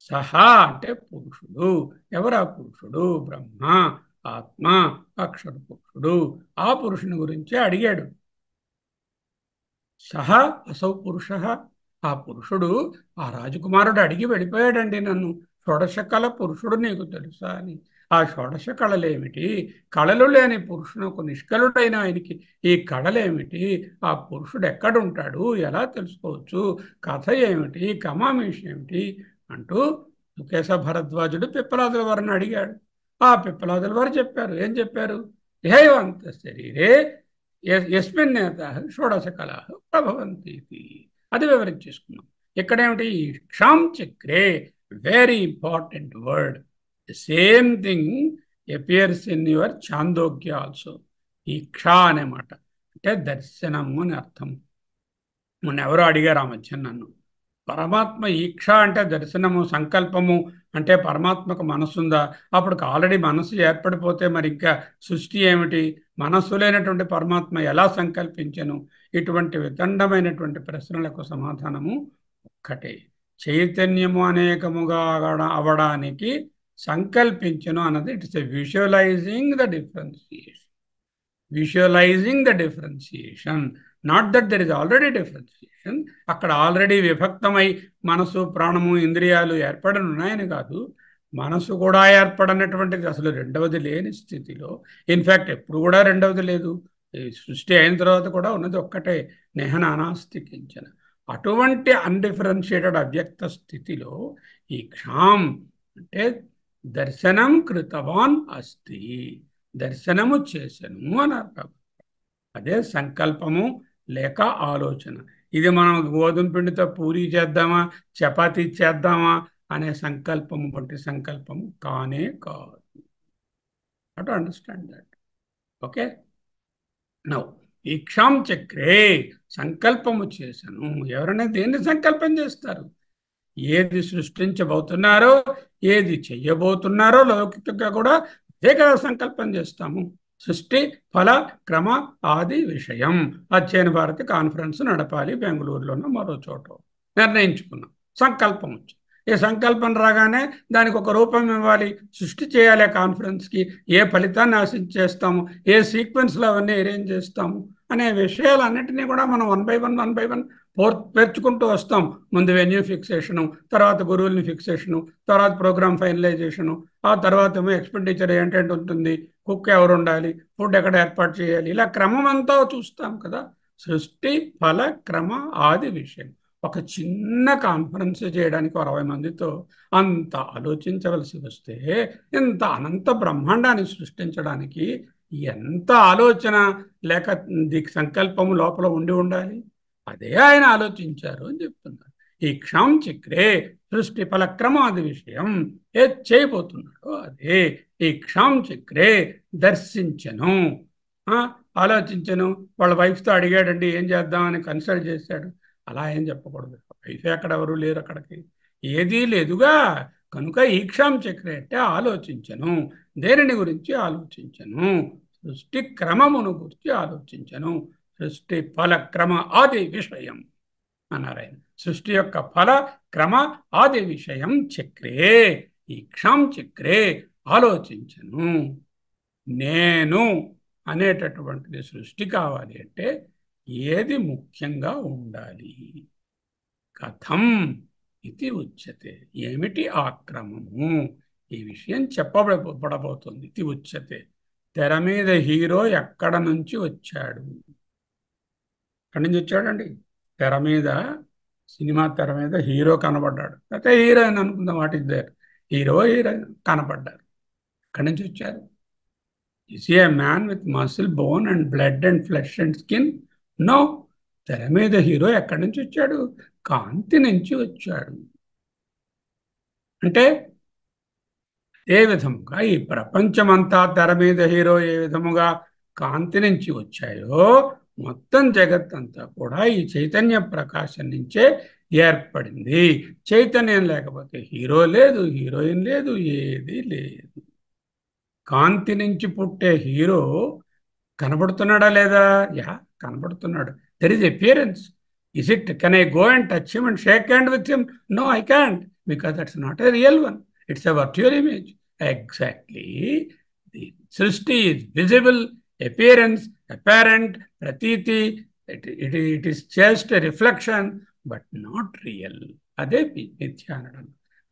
సహా అంటే పురుషుడు. ఎవరా పురుషుడు? బ్రహ్మ, ఆత్మ, అక్షర పురుషుడు. ఆ పురుషుని గురించే అడిగాడు. సహా అసౌ పురుష. ఆ పురుషుడు, ఆ రాజకుమారుడు అడిగి వెళ్ళిపోయాడండి నన్ను, షోడశ కళ పురుషుడు నీకు తెలుసా అని. ఆ షోడశ కళలేమిటి? కళలు లేని పురుషునకు నిష్కలుడైన ఆయనకి ఈ కళలేమిటి? ఆ పురుషుడు ఎక్కడుంటాడు? ఎలా తెలుసుకోవచ్చు? కథ ఏమిటి? కమామీషి ఏమిటి అంటూ సుకేశ భరద్వాజుడు పిప్పలాదుల వారిని అడిగాడు. ఆ పిప్పలాదుల వారు చెప్పారు. ఏం చెప్పారు? ఏవంత శరీరే యస్మిన్ నేత షోడశ కళ ప్రభవంతి, అది వివరించేసుకున్నాం. ఇక్కడేమిటి? క్షాం చక్రే, very important word. The same thing appears in your Chandogya also. ఈ క్ష అనే మాట అంటే దర్శనము అని అర్థం. మొన్న ఎవరో అడిగారు ఆ మధ్య నన్ను, పరమాత్మ ఈక్ష అంటే దర్శనము, సంకల్పము అంటే పరమాత్మకు మనస్సు ఉందా? అప్పుడు ఆల్రెడీ మనస్సు ఏర్పడిపోతే మరి ఇంకా సృష్టి ఏమిటి? మనస్సు లేనటువంటి పరమాత్మ ఎలా సంకల్పించను? ఇటువంటి వితండమైనటువంటి ప్రశ్నలకు సమాధానము ఒక్కటే. చైతన్యము అనేకముగా అవడానికి సంకల్పించను అన్నది it's a visualising the differentiation. Visualising the differentiation, not that there is already differentiation. అక్కడ ఆల్రెడీ విభక్తమై మనసు, ప్రాణము, ఇంద్రియాలు ఏర్పడి ఉన్నాయని కాదు. మనసు కూడా ఏర్పడనటువంటిది, అసలు రెండవది లేని స్థితిలో, ఇన్ఫ్యాక్ట్ ఎప్పుడు కూడా రెండవది లేదు, ఈ సృష్టి అయిన తర్వాత కూడా ఉన్నది ఒక్కటే, నేహనానాస్తి కించన. అటువంటి అన్డిఫరెన్షియేటెడ్ అవ్యక్త స్థితిలో ఈ క్షాం అంటే దర్శనం కృతవాన్ అస్తి, దర్శనము చేసెను అని అర్థం. అదే సంకల్పము లేక ఆలోచన. ఇది మనం గోధుమ పిండితో పూరీ చేద్దామా, చపాతీ చేద్దామా అనే సంకల్పము వంటి సంకల్పము కానే కాదు. To understand that. Okay, now ఈక్షాం చక్రే సంకల్పము చేసను. ఎవరైనా దేన్ని సంకల్పం చేస్తారు? ఏది సృష్టించబోతున్నారో, ఏది చెయ్యబోతున్నారో లౌకికంగా కూడా అదే కదా సంకల్పం చేస్తాము. సృష్టి ఫల క్రమ ఆది విషయం. అధ్యయన భారతి కాన్ఫరెన్స్ నడపాలి బెంగళూరులోనో మరో చోట నిర్ణయించుకున్నాం. సంకల్పం వచ్చి ఈ సంకల్పం రాగానే దానికి ఒక రూపం ఇవ్వాలి, సృష్టి చేయాలి. కాన్ఫరెన్స్కి ఏ ఫలితాన్ని ఆశించేస్తాము, ఏ సీక్వెన్స్లో అవన్నీ అరేంజ్ చేస్తాము అనే విషయాలన్నింటినీ కూడా మనం వన్ బై వన్ పేర్చుకుంటూ వస్తాం. ముందు వెన్యూ ఫిక్సేషను, తర్వాత గురువుల్ని ఫిక్సేషను, తర్వాత ప్రోగ్రామ్ ఫైనలైజేషను, ఆ తర్వాత ఏమో ఎక్స్పెండిచర్ ఏంటంటే ఉంటుంది, కుక్ ఎవరు ఉండాలి, ఫుడ్ ఎక్కడ ఏర్పాటు చేయాలి, ఇలా క్రమం అంతా చూస్తాం కదా. సృష్టి ఫల క్రమ ఆది విషయం. ఒక చిన్న కాన్ఫరెన్స్ చేయడానికి 60 మందితో అంత ఆలోచించవలసి వస్తే, ఇంత అనంత బ్రహ్మాండాన్ని సృష్టించడానికి ఎంత ఆలోచన లేక సంకల్పము లోపల ఉండి ఉండాలి. అదే ఆయన ఆలోచించారు అని చెప్తున్నారు. ఈ క్షాం చక్రే సృష్టి ఫలక్రమాది విషయం ఏది చేయబోతున్నాడో అదే ఈ క్షాం చక్రే దర్శించను. ఆలోచించను. వాళ్ళ వైఫ్తో అడిగాడండి ఏం చేద్దామని కన్సల్ట్ చేశాడు. అలా ఏం చెప్పకూడదు. వైఫ్ అక్కడ ఎవరు లేరు, అక్కడికి ఏదీ లేదుగా. కనుక ఈ క్షాం చక్రే అంటే ఆలోచించను. దేనిని గురించి ఆలోచించను? సృష్టి క్రమమును గురించి ఆలోచించను. సృష్టి ఫల క్రమ ఆది విషయం అన్నారు ఆయన. సృష్టి యొక్క ఫల క్రమ ఆది విషయం చక్రే, ఈ క్షాం చక్రే ఆలోచించను. నేను అనేటటువంటిది సృష్టి కావాలి అంటే ఏది ముఖ్యంగా ఉండాలి? కథం ఇది ఉచ్యతే. ఏమిటి ఆ క్రమము? ఈ విషయం చెప్పబడబోతుంది. ఇది ఉచ్యతే. తెర మీద హీరో ఎక్కడ నుంచి వచ్చాడు? ఎక్కడి నుంచి వచ్చాడండి? తెర మీద, సినిమా తెర మీద హీరో కనబడ్డాడు, అయితే హీరోయిన్ అనుకుందాం, వాట్ ఇస్ దేర్, హీరోయిన్ కనపడ్డారు. ఎక్కడి నుంచి వచ్చారు? Is a man with muscle bone and blood and flesh and skin? No. తెర మీద హీరో ఎక్కడి నుంచి వచ్చాడు? కాంతి నుంచి వచ్చాడు. అంటే ఏ విధముగా ఈ ప్రపంచమంతా తెర మీద హీరో ఏ విధముగా కాంతి నుంచి వచ్చాయో, మొత్తం జగత్తంతా కూడా ఈ చైతన్య ప్రకాశం నుంచే ఏర్పడింది. చైతన్యం లేకపోతే హీరో లేదు, హీరోయిన్ లేదు, ఏది లేదు. కాంతి నుంచి పుట్టే హీరో కనబడుతున్నాడా లేదా? యా, కనబడుతున్నాడు. There is appearance. Is it, can I go and touch him and shake hand with him? No, I can't, because that's not a real one. It's a virtual image. Exactly. The సృష్టి is visible, appearance, apparent, ప్రతీతి. It is just a reflection but not real. అదే మిథ్య అనడం.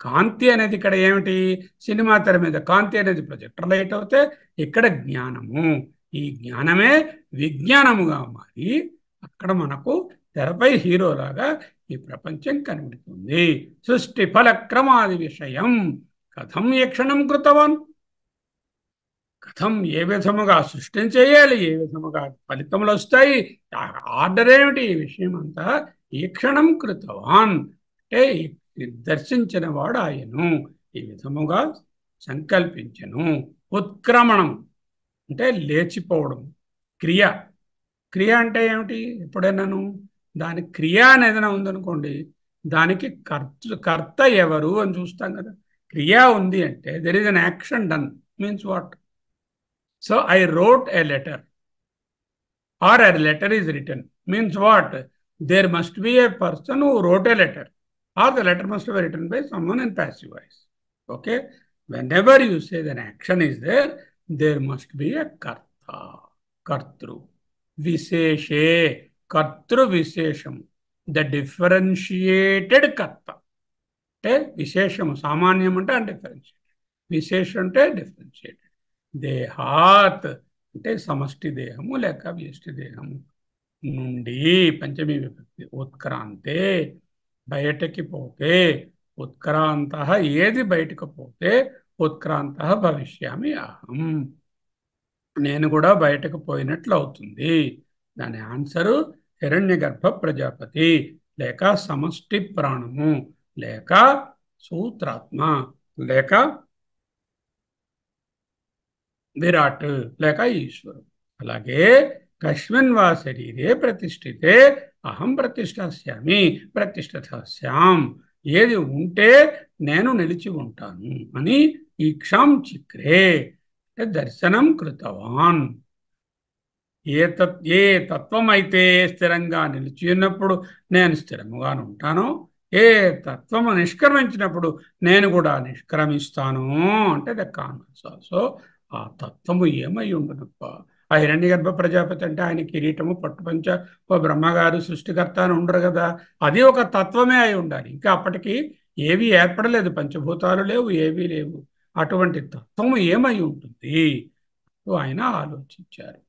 కాంతి అనేది ఇక్కడ ఏమిటి? Cinema తెర మీద కాంతి అనేది ప్రొజెక్టర్ లైట్ అవుతే ఇక్కడ జ్ఞానము. ఈ జ్ఞానమే విజ్ఞానముగా మారి అక్కడ మనకు తెరపై హీరోలాగా ఈ ప్రపంచం కనిపిస్తుంది. సృష్టి ఫల క్రమాది విషయం కథం యక్షణం కృతవాన్. కథం ఏ విధముగా సృష్టించేయాలి, ఏ విధముగా ఫలితములు వస్తాయి, ఆర్డర్ ఏమిటి, ఈ విషయం అంతా ఈ క్షణం కృతవాన్ అంటే దర్శించిన వాడు ఆయను. ఈ విధముగా సంకల్పించను. ఉత్క్రమణం అంటే లేచిపోవడం. క్రియ, క్రియ అంటే ఏమిటి? ఎప్పుడైనాను దాని క్రియ అనేది ఏదైనా ఉందనుకోండి, దానికి కర్త ఎవరు అని చూస్తాం కదా. క్రియ ఉంది అంటే there is an action done. Means what? So I wrote a letter or a letter is written. Means what? There must be a person who wrote a letter, or the letter must be written by someone in passive voice. Okay? Whenever you say that action is there, there must be a karta, kartru. Visheshe, kartru vishesham. The differentiated karta. అంటే విశేషము, సామాన్యం అంటే undifferentiated. విశేష అంటే differentiated. దేహాత్ అంటే సమష్టి దేహము లేక వ్యష్టి దేహము నుండి పంచమీ విభక్తి. ఉత్క్రాంతే బయటకి పోతే, ఉత్క్రాంత ఏది బయటకు పోతే ఉత్క్రాంత భవిష్యామి అహం, నేను కూడా బయటకు పోయినట్లు అవుతుంది. దాని ఆన్సరు హిరణ్యగర్భ ప్రజాపతి లేక సమష్టి ప్రాణము లేక సూత్రాత్మ లేక విరాట్ లేక ఈశ్వరుడు. అలాగే కస్మిన్ వా శరీరే ప్రతిష్ఠితే అహం ప్రతిష్టాస్యామి ప్రతిష్ఠితాస్యాం, ఏది ఉంటే నేను నిలిచి ఉంటాను అని ఈక్షాం చిక్రే దర్శనం కృతవాన్. ఏ తత్వం అయితే స్థిరంగా నిలిచి ఉన్నప్పుడు నేను స్థిరముగా ఉంటానో, ఏ తత్వము నిష్క్రమించినప్పుడు నేను కూడా నిష్క్రమిస్తాను అంటే ద కాన్వర్స్ ఆల్సో. ఆ తత్వము ఏమై ఉండునప్ప. ఆ హిరణ్యగర్భ ప్రజాపతి అంటే ఆయన కిరీటము పట్టుపంచ ఓ బ్రహ్మగారు సృష్టికర్త అని ఉండరు కదా, అది ఒక తత్వమే అయి ఉండాలి. ఇంకా అప్పటికి ఏవి ఏర్పడలేదు, పంచభూతాలు లేవు, ఏవీ లేవు. అటువంటి తత్వము ఏమై ఉంటుంది ఆయన ఆలోచించారు.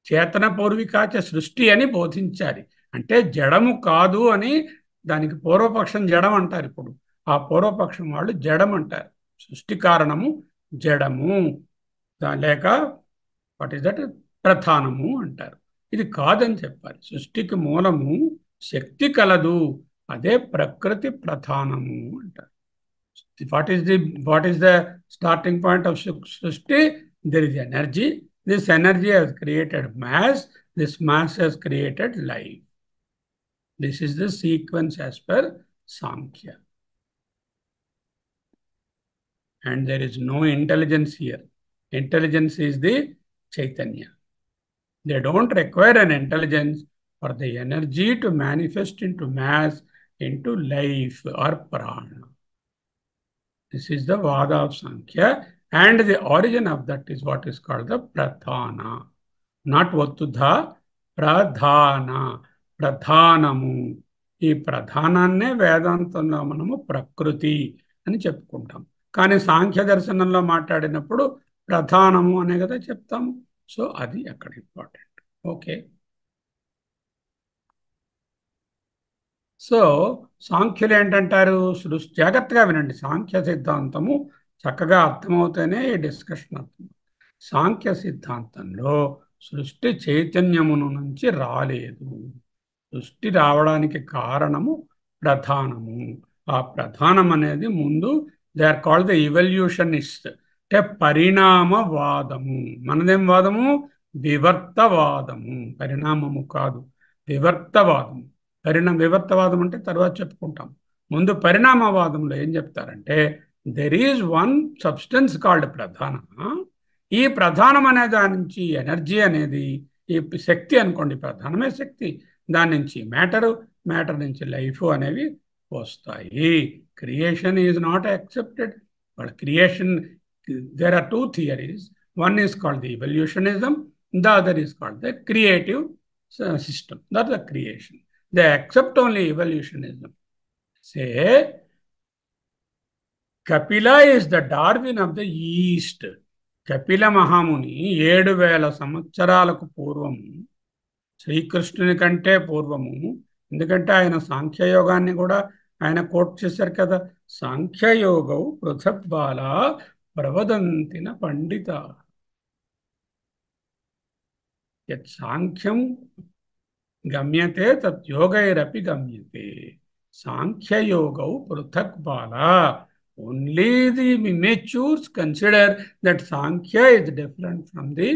చేతన పూర్వికాచ సృష్టి అని బోధించాలి. అంటే జడము కాదు అని, దానికి పూర్వపక్షం జడం అంటారు. ఇప్పుడు ఆ పూర్వపక్షం వాళ్ళు జడం అంటారు. సృష్టి కారణము జడము లేక వాట్ ఈస్ దట్ ప్రధానము అంటారు. ఇది కాదని చెప్పాలి. సృష్టికి మూలము శక్తి కలదు, అదే ప్రకృతి ప్రధానము అంటారు. What is the starting point of srishti? There is energy. This energy has created mass. This mass has created life. This is the sequence as per Sankhya. And there is no intelligence here. Intelligence is the Chaitanya. They don't require an intelligence for the energy to manifest into mass, into life or prana. This is the Vada of Sankhya, and the origin of that is what is called the Pradhana. Not వత్తుధ, ప్రధాన, ప్రధానము. ఈ ప్రధానాన్నే వేదాంతంలో మనము ప్రకృతి అని చెప్పుకుంటాం. కానీ సాంఖ్య దర్శనంలో మాట్లాడినప్పుడు ప్రధానము అనే కదా చెప్తాము. సో అది అక్కడ ఇంపార్టెంట్. ఓకే, సో సాంఖ్యులు ఏంటంటారు? జాగ్రత్తగా వినండి. సాంఖ్య సిద్ధాంతము చక్కగా అర్థమవుతేనే ఈ డిస్కషన్ అర్థం. సాంఖ్య సిద్ధాంతంలో సృష్టి చైతన్యమును నుంచి రాలేదు. సృష్టి రావడానికి కారణము ప్రధానము. ఆ ప్రధానం అనేది ముందు they are called the evolutionist, అంటే పరిణామవాదము. మనదేం వాదము? వివర్తవాదము. పరిణామము కాదు, వివర్తవాదము. వివర్తవాదం అంటే తర్వాత చెప్పుకుంటాం. ముందు పరిణామవాదంలో ఏం చెప్తారంటే there is one substance called ప్రధాన. ఈ ప్రధానం అనే దాని నుంచి ఎనర్జీ అనేది, ఈ శక్తి అనుకోండి, ప్రధానమే శక్తి, దాని నుంచి మ్యాటరు, మ్యాటర్ నుంచి లైఫ్ అనేవి వస్తాయి. Creation is not accepted. వాళ్ళ creation, there are two theories. One is called the evolutionism, the other is called the creative system, that the creation. They accept only evolutionism. Say Kapila is the Darwin of the East. Kapila మహాముని 7,000 సంవత్సరాలకు పూర్వము, శ్రీకృష్ణుని కంటే పూర్వము, ఎందుకంటే ఆయన సాంఖ్యయోగాన్ని కూడా ఆయన కోట్ చేశారు కదా. సాంఖ్యయోగౌ పృథగ్బాల ప్రవదంతిన పండిత. యత్ సాంఖ్యం గమ్యతే తత్ యోగైరపి గమ్యతే. సాంఖ్యయోగౌ పృథగ్బాల. Only the immatures consider that Sankhya is different from the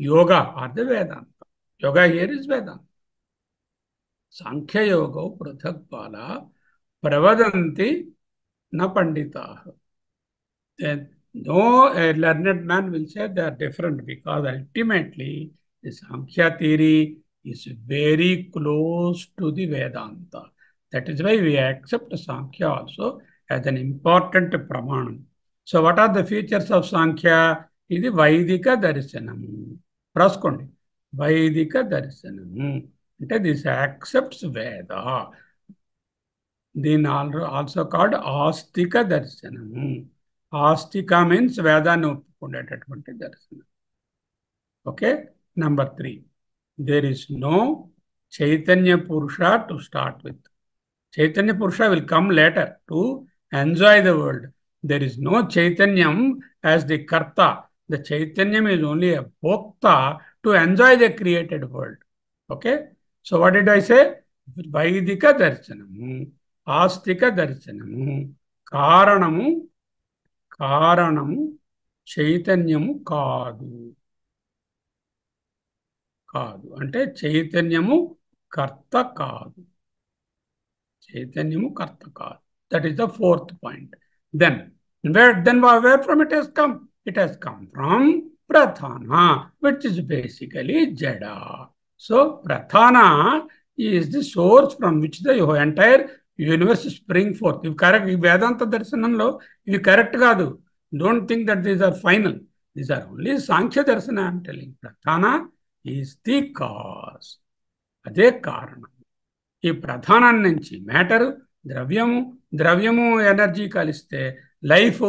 Yoga or the Vedanta. Yoga here is Vedanta. Sankhya Yoga Prathak Pala Pravadanti Na Pandita. Then no learned man will say they are different, because ultimately the Sankhya theory is very close to the Vedanta. That is why we accept Sankhya also as an important pramanam. So what are the features of Sankhya? ఇది వైదిక దర్శనము. రాసుకోండి, వైదిక దర్శనము అంటే this accepts వేద. దీన్ని also called ఆస్తిక దర్శనము. ఆస్తిక మీన్స్ వేదాన్ని ఒప్పుకునేటటువంటి దర్శనం. Okay. Number 3, there is no Chaitanya Purusha to start with. Chaitanya Purusha will come later to enjoy the world. There is no Chaitanyam as the Karta. The Chaitanyam is only a Bhokta to enjoy the created world. Okay. So what did I say? Vaidika Darshanamu, Astika Darshanamu, Karanamu, Karanamu, Chaitanyamu కాదు. కాదు అంటే చైతన్యము కర్త కాదు. చైతన్యము కర్త కాదు. That is the 4th point. Then where from it has come? It has come from Prathana, which is basically Jada. So Prathana is the source from which the entire universe spring forth. If correct, Vedanta Darshanamlo, if correct kaadu, don't think that these are final. These are only Sankhya Darshana I am telling. Prathana is the cause. అదే కారణం. ఈ ప్రధానం నుంచి matter, ద్రవ్యము energy కలిస్తే life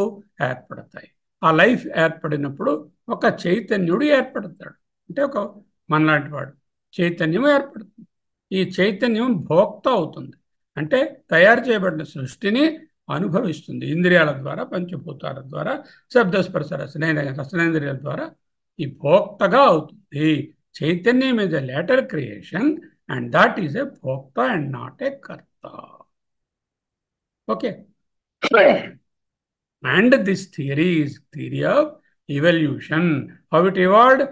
ఏర్పడతాయి. ఆ life ఏర్పడినప్పుడు ఒక చైతన్యుడు ఏర్పడతాడు. అంటే ఒక మనలాంటి వాడు చైతన్యం ఏర్పడుతుంది. ఈ చైతన్యం భోక్త అవుతుంది. అంటే తయారు చేయబడిన సృష్టిని అనుభవిస్తుంది. ఇంద్రియాల ద్వారా, పంచభూతాల ద్వారా, శబ్దస్పర్శ రసనేంద్రియాల ద్వారా ఈ భోక్తగా అవుతుంది. చైతన్యం is a later creation and that is a bhokta and not a karta. Okay. And this theory is theory of evolution. How it evolved?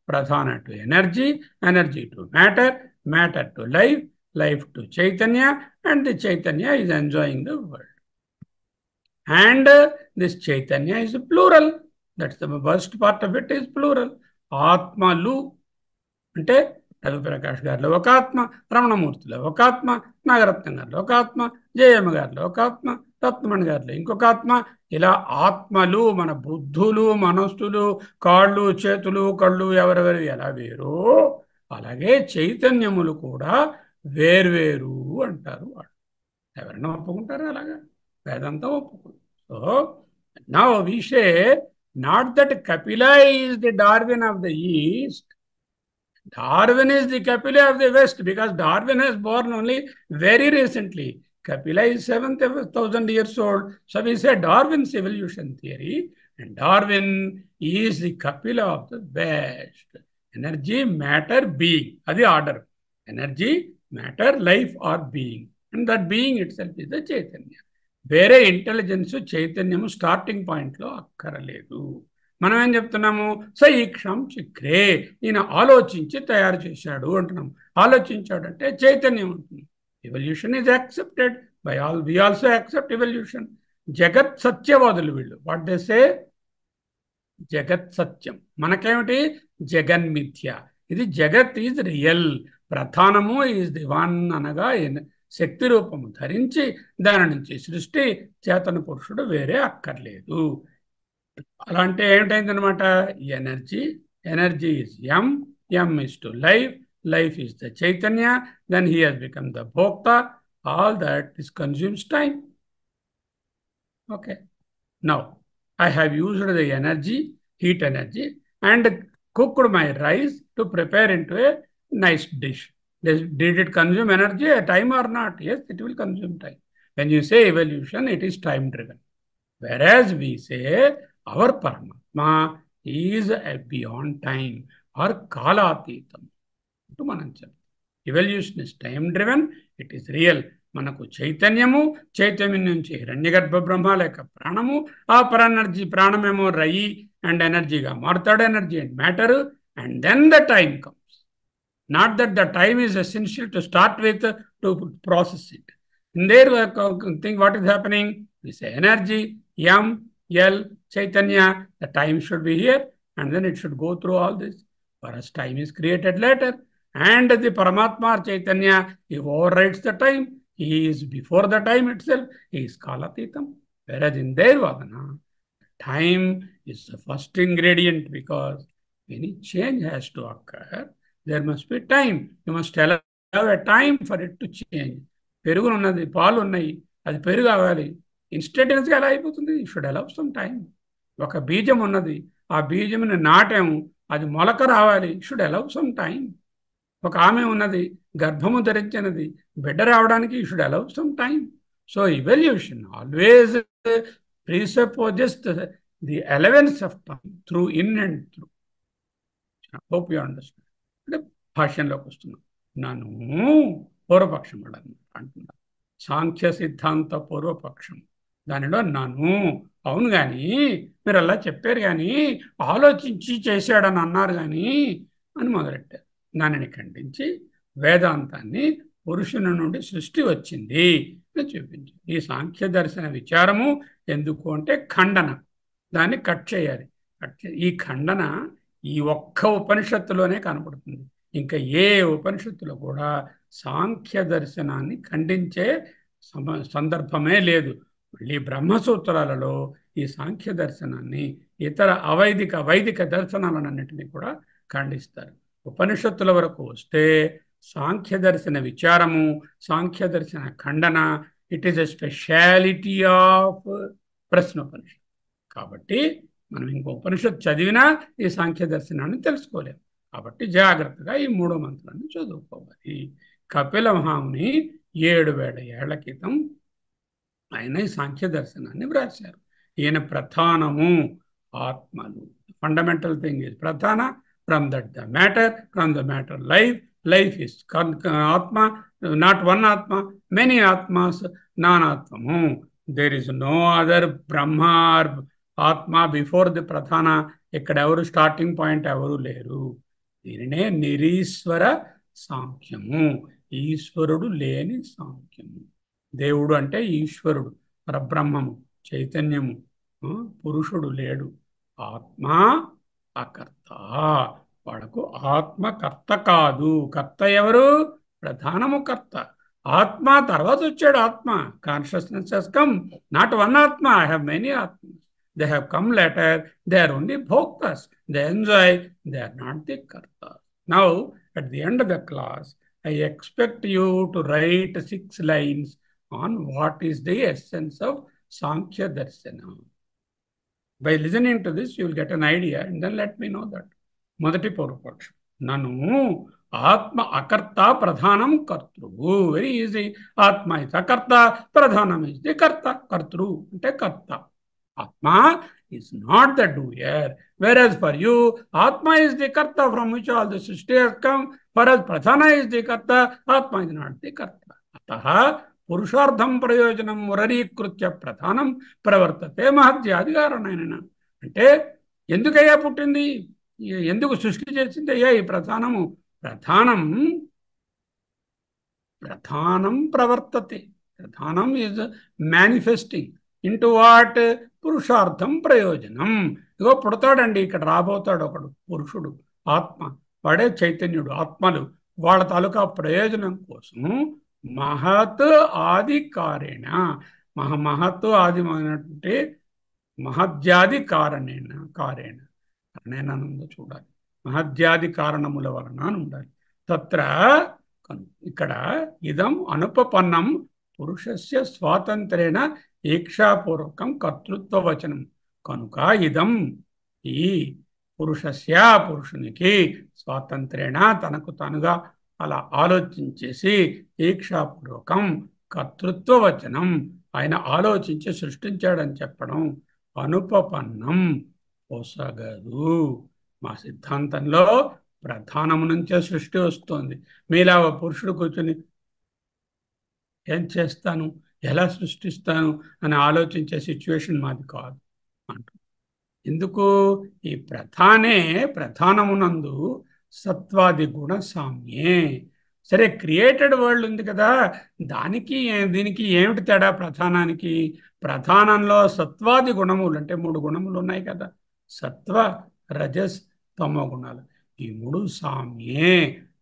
Pradhana to energy, energy to matter, matter to life, life to Chaitanya, and the Chaitanya is enjoying the world. And this Chaitanya is plural. That's the first part of it is plural. ఆత్మలు అంటే రవిప్రకాష్ గారిలో ఒక ఆత్మ, రమణమూర్తిలో ఒక ఆత్మ, నాగరత్నం గారిలో ఒక ఆత్మ, జయమ్మ గారిలో ఒక ఆత్మ, రత్నమణి గారిలో ఇంకొక ఆత్మ. ఇలా ఆత్మలు, మన బుద్ధులు, మనస్సులు, కాళ్ళు, చేతులు, కళ్ళు ఎవరెవరు ఎలా వేరో అలాగే చైతన్యములు కూడా వేర్వేరు అంటారు వాళ్ళు. ఎవరైనా ఒప్పుకుంటారు అలాగా? వేదాంతం ఒప్పుకుంటారు. So now we say not that Kapila is the Darwin of the East. Darwin is the Kapila of the West because Darwin has born only very recently. Kapila is 7,000 years old. So we say Darwin's evolution theory, and Darwin is the Kapila of the West. Energy, matter, being. That's the order. Energy, matter, life or being. And that being itself is the Chaitanya. వేరే intelligence చైతన్యము starting పాయింట్లో అక్కరలేదు. మనం ఏం చెప్తున్నాము? సైక్షం చిక్రే, ఈయన ఆలోచించి తయారు చేశాడు అంటున్నాము. ఆలోచించాడంటే చైతన్యం ఉంటుంది. Evolution is accepted by all. We also accept evolution. జగత్ సత్యవాదులు వీళ్ళు. What they say? జగత్ సత్యం. మనకేమిటి? జగన్మిథ్య. ఇది జగత్ ఈజ్ రియల్. ప్రధానము ఈజ్ ది వన్ అనగా శక్తి రూపము ధరించి దాని నుంచి సృష్టి, చేతన పురుషుడు వేరే అక్కర్లేదు. అలా అంటే ఏమిటైందనమాట? Energy is M is to life, life is the chaitanya, then he has become the bhokta. All that is consumes time. Okay. Now I have used the energy, heat energy, and cooked my rice to prepare into a nice dish. Did it consume energy, time or not? Yes, it will consume time. When you say evolution, it is time driven. Whereas we say our Paramatma is beyond time or Kalatitam. To Mananchal. Evolution is time driven, it is real. మనకు చైతన్యము, చైతన్యం నుంచి హిరణ్యగర్భ బ్రహ్మ లేక ప్రాణము, ఆ ప్రాణమేమో రయి and ఎనర్జీగా మారుతాడు, energy and matter, and then the time comes. Not that the time is essential to start with to process it. In their thing, what is happening? We say energy, M, L, Chaitanya, the time should be here and then it should go through all this. Whereas time is created later and the Paramatma or Chaitanya, he overrides the time. He is before the time itself. He is Kalatitam. Whereas in their Vadana, time is the first ingredient because any change has to occur. There must be time. You must have a time for it to change. పెరుగు ఉన్నది, పాలు ఉన్నాయి, అది పెరుగు అవ్వాలి. ఇన్స్టెంటేనియస్గా ఎలా అయిపోతుంది? You should allow some time. ఒక బీజం ఉన్నది, ఆ బీజంని నాటాము, అది మొలక రావాలి, షుడ్ అలౌ సమ్ టైం. ఒక ఆమె ఉన్నది, గర్భము ధరించినది, బిడ్డ రావడానికి you should allow some time. So evolution always presupposes the allowance of time through in and through. Hope you understand. అంటే భాష్యంలోకి వస్తున్నాం. నన్ను పూర్వపక్షం అంటున్నారు, సాంఖ్య సిద్ధాంత పూర్వపక్షం. దానిలో నన్ను అవును కానీ మీరు అలా చెప్పారు కానీ ఆలోచించి చేశాడని అన్నారు కానీ అని మొదలెట్టారు. దానిని ఖండించి వేదాంతాన్ని పురుషుని నుండి సృష్టి వచ్చింది అని చూపించారు. ఈ సాంఖ్య దర్శన విచారము ఎందుకు అంటే ఖండన, దాన్ని కట్ చేయాలి. ఈ ఖండన ఈ ఒక్క ఉపనిషత్తులోనే కనపడుతుంది. ఇంకా ఏ ఉపనిషత్తులో కూడా సాంఖ్య దర్శనాన్ని ఖండించే సందర్భమే లేదు. మళ్ళీ బ్రహ్మసూత్రాలలో ఈ సాంఖ్య దర్శనాన్ని ఇతర వైదిక దర్శనాలన్నింటినీ కూడా ఖండిస్తారు. ఉపనిషత్తుల వరకు వస్తే సాంఖ్య దర్శన విచారము, సాంఖ్య దర్శన ఖండన, it is a speciality of Prashnopanishad. కాబట్టి మనం ఇంకో ఉపనిషత్తు చదివినా ఈ సాంఖ్య దర్శనాన్ని తెలుసుకోలేము. కాబట్టి జాగ్రత్తగా ఈ 3 మంత్రాన్ని చదువుకోవాలి. కపిల మహాముని 7,000 ఏళ్ల క్రితం ఆయన ఈ సాంఖ్య దర్శనాన్ని వ్రాశారు. ఈయన ప్రధానము ఆత్మలు. Fundamental thing is Pradhana. From that the matter life is atma, not one atma, many atmas, నానాత్మము. There is no other Brahma or atma before the Pradhana. ఇక్కడ ఎవరు స్టార్టింగ్ పాయింట్ ఎవరు లేరు. దీనినే నిరీశ్వర సాంఖ్యము, ఈశ్వరుడు లేని సాంఖ్యము. దేవుడు అంటే ఈశ్వరుడు, పరబ్రహ్మము, చైతన్యము, పురుషుడు లేడు. ఆత్మ అకర్త. వాడకు ఆత్మ కర్త కాదు. కర్త ఎవరు? ప్రధానము కర్త. ఆత్మ తర్వాత వచ్చాడు. ఆత్మ consciousness he's come, not one ఆత్మ, ఐ హ్యావ్ మెనీ ఆత్మ. They have come later. They are only bhoktas. They enjoy. They are not the karta. Now, at the end of the class, I expect you to write 6 lines on what is the essence of Sankhya Darshana. By listening to this, you will get an idea, and then let me know that. Madati Purvapaksham. Nanu Atma Akarta Pradhanam Kartru. Very easy. Atma is Akarta, Pradhanam is the Karta. Kartru, ante Karta. Atma is not the doer. Whereas for you, Atma is the Karta from which all the Srishti has come. Whereas Pradhana is the Karta, Atma is not the Karta. Ataha Purushartham Prayojanam Murareekrutya Pradhanam Pravartate Mahadhyadikaranayana. అంటే ఎందుకయ్యా పుట్టింది, ఎందుకు సృష్టి చేసింది అయ్యా ఈ ప్రధానము? ప్రధానం ప్రవర్తతే. ప్రధానం ఈజ్ మేనిఫెస్టింగ్ ఇంటూ వాట్? పురుషార్థం ప్రయోజనం. ఇగో పుడతాడండి, ఇక్కడ రాబోతాడు ఒకడు పురుషుడు, ఆత్మ, వాడే చైతన్యుడు. ఆత్మలు వాళ్ళ తాలూకా ప్రయోజనం కోసం మహత్ ఆదికారేణ, మహత్ ఆదిమైనటువంటి మహద్యాది కారణేన కారణేనందు చూడాలి. మహద్యాది కారణముల వలన అని ఉండాలి. తత్ర ఇక్కడ ఇదం అనుపపన్నం పురుషస్య స్వాతంత్రేణ ఈక్షాపూర్వకం కర్తృత్వవచనం. కనుక ఇదం ఈ పురుషస్య పురుషునికి స్వాతంత్రేణ తనకు తానుగా అలా ఆలోచించేసి ఈక్షాపూర్వకం కర్తృత్వవచనం, ఆయన ఆలోచించి సృష్టించాడని చెప్పడం అనుపపన్నం, పొసగదు. మా సిద్ధాంతంలో ప్రధానము నుంచే సృష్టి వస్తుంది. మీలా పురుషుడు కూర్చుని ఏం చేస్తాను, ఎలా సృష్టిస్తాను అని ఆలోచించే సిచ్యువేషన్ మాది కాదు అంటూ. ఎందుకు? ఈ ప్రధానమునందు సత్వాది గుణ సామ్యే. సరే, క్రియేటెడ్ వరల్డ్ ఉంది కదా, దీనికి ఏమిటి తేడా? ప్రధానంలో సత్వాది గుణములు అంటే 3 గుణములు ఉన్నాయి కదా, సత్వ రజస్ తమో గుణాలు. ఈ 3 సామ్యే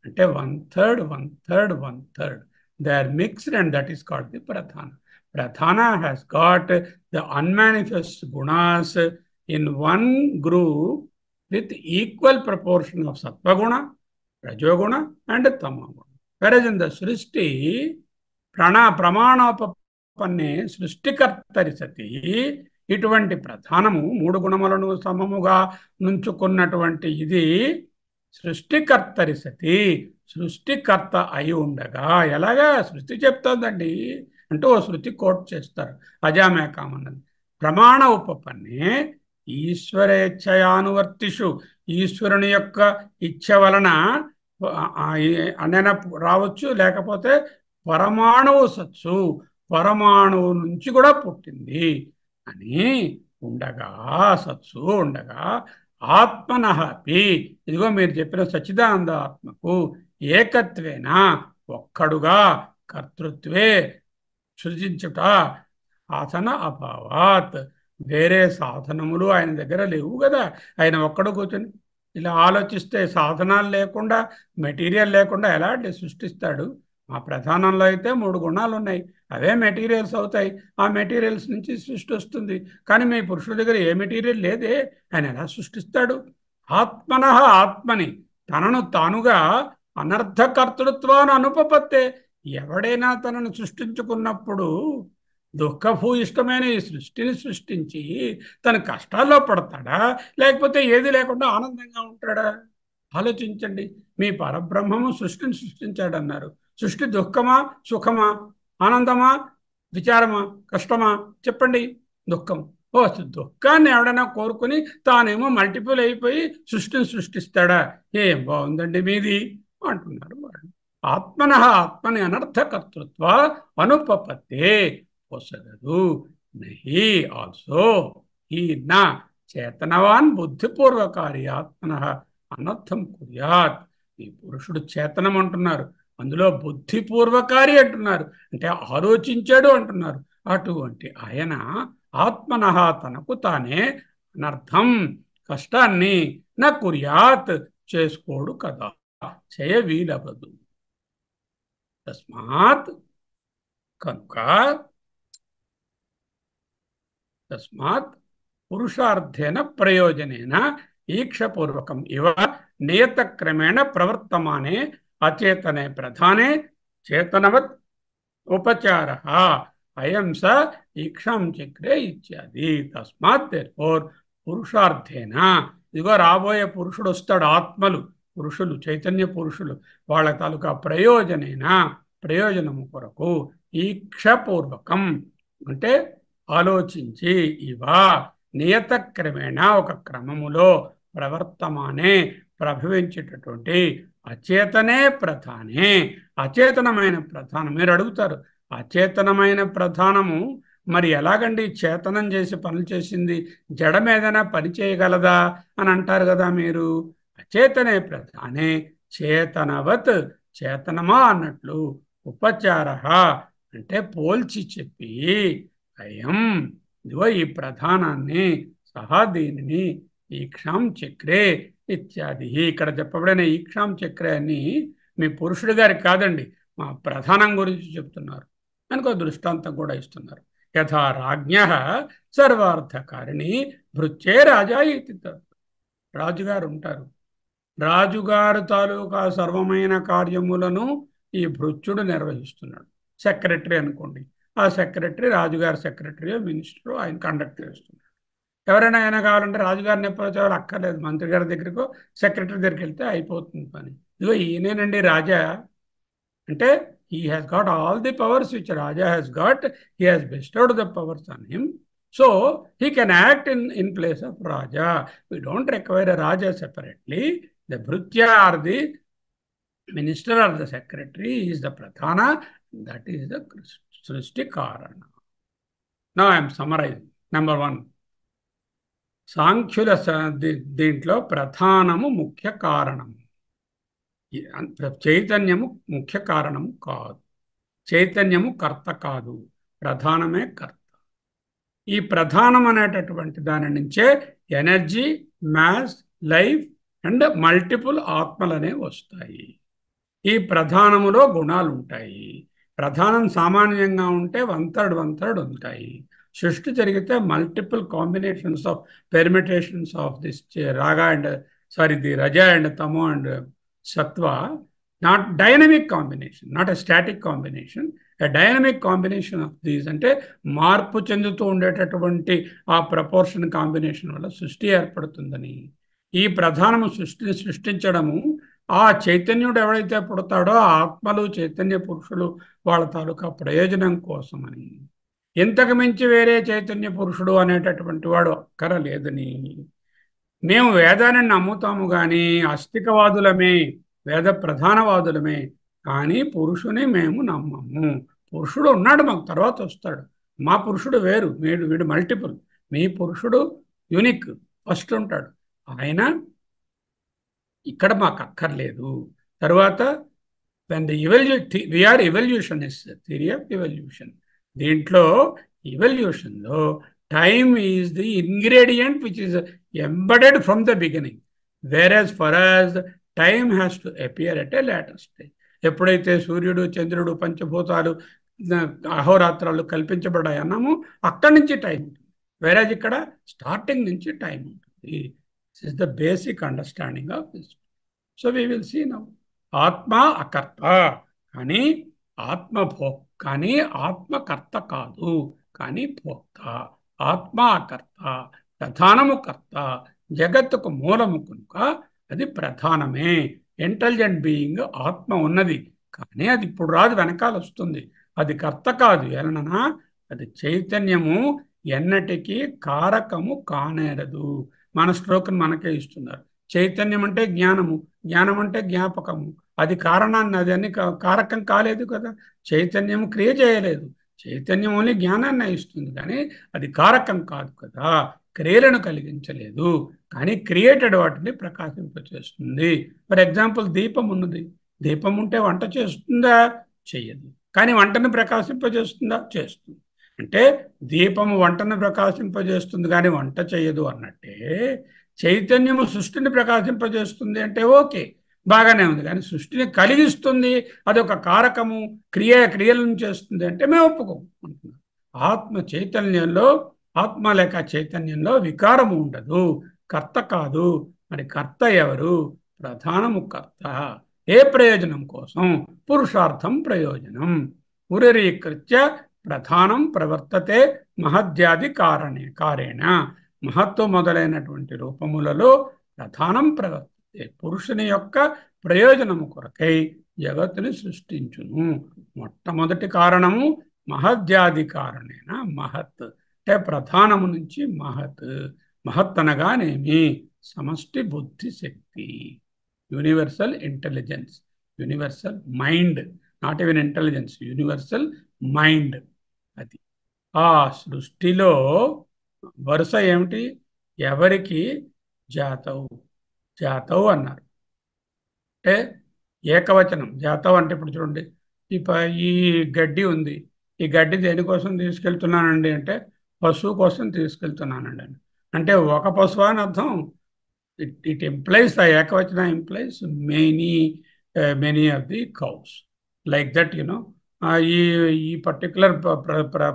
అంటే 1/3 1/3 1/3. They are mixed and that is called the pradhana. Pradhana has got the unmanifest gunas in one group with equal proportion of sattva guna, rajoguna and tama guna. Whereas in the Srishti, pramanopa పన్నే సృష్టికర్తరి సతి. ఇటువంటి ప్రధానము మూడు గుణములను సమముగా నుంచుకున్నటువంటి ఇది సృష్టికర్తరి సతి, సృష్టికర్త అయి ఉండగా. ఎలాగా సృష్టి చెప్తోందండి అంటూ ఓ శృతి కోట్ చేస్తారు అజామేకామన్నది. ప్రమాణ ఉపపన్నే ఈశ్వరేచ్ఛయానువర్తిషు, ఈశ్వరుని యొక్క ఇచ్ఛ వలన అనైనా రావచ్చు, లేకపోతే పరమాణువు సత్సు, పరమాణువు నుంచి కూడా పుట్టింది అని ఉండగా, సత్సు ఉండగా, ఆత్మనహపి, ఇదిగో మీరు చెప్పిన సచ్చిదానంద ఆత్మకు ఏకత్వేన ఒక్కడుగా కర్తృత్వే సృజించుట సాధన అభావాత్, వేరే సాధనములు ఆయన దగ్గర లేవు కదా. ఆయన ఒక్కడు కూర్చొని ఇలా ఆలోచిస్తే సాధనాలు లేకుండా, మెటీరియల్ లేకుండా ఎలా సృష్టిస్తాడు? మా ప్రధానంలో అయితే మూడు గుణాలు ఉన్నాయి, అవే మెటీరియల్స్ అవుతాయి, ఆ మెటీరియల్స్ నుంచి సృష్టి వస్తుంది. కానీ మీ పురుషుడి దగ్గర ఏ మెటీరియల్ లేదే, ఆయన ఎలా సృష్టిస్తాడు? ఆత్మన ఆత్మని, తనను తానుగా అనర్థకర్తృత్వాన్ని అనుపపత్తే. ఎవడైనా తనను సృష్టించుకున్నప్పుడు దుఃఖభూయిష్టమైన ఈ సృష్టిని సృష్టించి తన కష్టాల్లో పడతాడా, లేకపోతే ఏది లేకుండా ఆనందంగా ఉంటాడా? ఆలోచించండి. మీ పరబ్రహ్మము సృష్టిని సృష్టించాడన్నారు. సృష్టి దుఃఖమా, సుఖమా, ఆనందమా, విచారమా, కష్టమా? చెప్పండి. దుఃఖం. ఓ, దుఃఖాన్ని ఎవడైనా కోరుకుని తానేమో మల్టిపుల్ అయిపోయి సృష్టిని సృష్టిస్తాడా? ఏం బాగుందండి మీది అంటున్నారు వాళ్ళు. ఆత్మన ఆత్మని అనర్థకర్తృత్వ అనుపపత్తే పొసగదు. నహి ఆల్సో ఈ నా చేతనవాన్ బుద్ధిపూర్వకారి ఆత్మన అనర్థం కుర్యాత్. ఈ పురుషుడు చేతనం అంటున్నారు, అందులో బుద్ధిపూర్వకారి అంటున్నారు, అంటే ఆలోచించాడు అంటున్నారు. అటువంటి ఆయన ఆత్మన తనకు తానే అనర్థం, కష్టాన్ని నా కుర్యాత్ చేసుకోడు కదా, చేయ వీలవదు. తస్మాత్ కనుక తస్మాత్ పురుషార్థేన ప్రయోజనేన ఈక్షపూర్వకం ఇవ నియతక్రమేణ ప్రవర్తమానే అచేతనే ప్రధానే చేతనవత్ ఉపచార అయం స ఈక్షాం చక్రే ఇత్యాది. తస్మాత్ దేర్ఫోర్ పురుషార్థేన, ఇదిగో రాబోయే పురుషుడు వస్తాడు, ఆత్మలు పురుషులు, చైతన్య పురుషులు, వాళ్ళ తాలూకా ప్రయోజనము కొరకు ఈక్షపూర్వకం అంటే ఆలోచించి, ఇవా నియత క్రమేణ ఒక క్రమములో ప్రవర్తమానే ప్రభవించేటటువంటి అచేతనే ప్రధానే, అచేతనమైన ప్రధానం. మీరు అడుగుతారు, అచేతనమైన ప్రధానము మరి ఎలాగండి చేతనం చేసి పనులు చేసింది జడం ఏదైనా పని చేయగలదా అని అంటారు కదా మీరు. అచేతనే ప్రధానే చేతనవత్, చేతనమా అన్నట్లు, ఉపచార అంటే పోల్చి చెప్పి, అయం ఇదిగో ఈ ప్రధానాన్ని, సహా దీనిని, ఈక్షాం చక్రే ఇత్యాది. ఇక్కడ చెప్పబడిన ఈక్షాం చక్రే అని మీ పురుషుడి గారికి కాదండి, మా ప్రధానం గురించి చెప్తున్నారు. అనుకో దృష్టాంతం కూడా ఇస్తున్నారు. యథా రాజ్ఞ సర్వార్థకారిణి భృత్యే రాజా ఇది. రాజుగారు ఉంటారు, రాజుగారు తాలూకా సర్వమైన కార్యములను ఈ భృత్యుడు నిర్వహిస్తున్నాడు. సెక్రటరీ అనుకోండి, ఆ సెక్రటరీ రాజుగారి సెక్రటరీ మినిస్టరు ఆయన కండక్ట్ చేస్తున్నాడు. ఎవరైనా అయినా కావాలంటే రాజుగారిని ఎప్పుడు వచ్చేవాళ్ళు అక్కర్లేదు, మంత్రి గారి దగ్గరకు సెక్రటరీ దగ్గరికి వెళ్తే అయిపోతుంది పని. ఇదిగో ఈయనేనండి రాజా అంటే he has got all the powers which Raja has got. He has bestowed the powers on him, so he can act in place of Raja. We don't require a Raja separately. The Bhrutya or the minister or the secretary is the Pradhana. That is the Srishti Karana. Now I am summarizing. Number 1, సాంఖ్యుల దీంట్లో ప్రధానము ముఖ్య కారణము, చైతన్యము ముఖ్య కారణము కాదు, చైతన్యము కర్త కాదు, ప్రధానమే కర్త. ఈ ప్రధానం అనేటటువంటి దాని నుంచే energy, mass, life and multiple ఆత్మలనే వస్తాయి. ఈ ప్రధానములో గుణాలు ఉంటాయి. ప్రధానం సామాన్యంగా ఉంటే 1/3 ఉంటాయి. సృష్టి జరిగితే multiple combinations of permutations of this రాగా అండ్ ది రజ అండ్ తమో and Sattva, not dynamic combination, not a static combination, dynamic combination of these అంటే మార్పు చెందుతూ ఉండేటటువంటి ఆ ప్రపోర్షన్ కాంబినేషన్ వల్ల సృష్టి ఏర్పడుతుందని, ఈ ప్రధానము సృష్టిని సృష్టించడము ఆ చైతన్యుడు ఎవడైతే పుడతాడో ఆ ఆత్మలు చైతన్య పురుషులు వాళ్ళ తాలూకా ప్రయోజనం కోసమని, ఇంతకు మించి వేరే చైతన్య పురుషుడు అనేటటువంటి వాడు అక్కరలేదని. మేము వేదాన్ని నమ్ముతాము కానీ అస్తికవాదులమే, వేద ప్రధానవాదులమే, కానీ పురుషుని మేము నమ్మము. పురుషుడు ఉన్నాడు, మాకు తర్వాత వస్తాడు. మా పురుషుడు వేరు, వీడు మల్టిపుల్. మీ పురుషుడు యూనిక్, ఫస్ట్ ఉంటాడు ఆయన, ఇక్కడ మాకు అక్కర్లేదు. తర్వాత when the we are evolutionists, theory of evolution. దీంట్లో ఇవల్యూషన్లో time is the ingredient which is embedded from the beginning, whereas for us time has to appear at a later stage. ఎప్పుడైతే సూర్యుడు చంద్రుడు పంచభూతాలు అహోరాత్రాలు కల్పించబడ్డాయి అన్నాము, అక్కడి నుంచి టైం ఉంటుంది. వేరేజ్ ఇక్కడ స్టార్టింగ్ నుంచి టైం ఉంటుంది. This is the basic understanding of this. So we will see now. ఆత్మ అకర్త కానీ కానీ ఆత్మకర్త కాదు, కానీ భోక్త. ఆత్మ అకర్త, ప్రధానము కర్త, జగత్తుకు మూలము కనుక అది ప్రధానమే. ఇంటెలిజెంట్ బీయింగ్ ఆత్మ ఉన్నది, కానీ అది ఇప్పుడు రాదు, వెనకాల వస్తుంది. అది కర్త కాదు. ఎలననా అది చైతన్యము ఎన్నటికీ కారకము కానేరదు. మన స్ట్రోక్ని మనకే ఇస్తున్నారు. చైతన్యం అంటే జ్ఞానము, జ్ఞానం అంటే జ్ఞాపకము. అది కారణాన్ని, అది అన్ని కారకం కాలేదు కదా. చైతన్యం క్రియ చేయలేదు, చైతన్యం ఓన్లీ జ్ఞానాన్ని ఇస్తుంది, కానీ అది కారకం కాదు కదా, క్రియలను కలిగించలేదు. కానీ క్రియేటెడ్ వాటిని ప్రకాశింపచేస్తుంది. ఫర్ ఎగ్జాంపుల్ దీపం ఉన్నది, దీపం ఉంటే వంట చేస్తుందా? చెయ్యదు. కానీ వంటను ప్రకాశింపజేస్తుందా? చేస్తుంది. అంటే దీపము వంటను ప్రకాశింపజేస్తుంది కానీ వంట చేయదు అన్నట్టే, చైతన్యము సృష్టిని ప్రకాశింపజేస్తుంది అంటే ఓకే, బాగానే ఉంది. కానీ సృష్టిని కలిగిస్తుంది, అదొక కారకము, క్రియలను చేస్తుంది అంటే మేము ఒప్పుకోమంటున్నాం. ఆత్మ చైతన్యంలో, ఆత్మ లేక చైతన్యంలో వికారము ఉండదు, కర్త కాదు. మరి కర్త ఎవరు? ప్రధానము కర్త. ఏ ప్రయోజనం కోసం? పురుషార్థం ప్రయోజనం. ఉరీకృత్య ప్రధానం ప్రవర్తతే మహద్యాది కారేణ. మహత్వ మొదలైనటువంటి రూపములలో ప్రధానం ప్రవర్తతే, పురుషుని యొక్క ప్రయోజనము కొరకై జగత్తుని సృష్టించును. మొట్టమొదటి కారణము మహద్యాది కారణేన. మహత్ అంటే ప్రధానము నుంచి మహత్. మహత్ అనగానేమి? సమష్టి బుద్ధి శక్తి, universal intelligence, universal mind, not even intelligence, universal mind. అది ఆ సృష్టిలో వరుస ఏమిటి? ఎవరికి? జాతవు, జాతవు అన్నారు. అంటే ఏకవచనం. జాతవు అంటే ఇప్పుడు చూడండి, ఈ గడ్డి ఉంది, ఈ గడ్డి దేనికోసం తీసుకెళ్తున్నానండి అంటే పశువు కోసం తీసుకెళ్తున్నానండి అని. అంటే ఒక పశువు అని అర్థం. It implies, the ekavachana implies many of the cows, like that you know. ఈ ఈ పర్టికులర్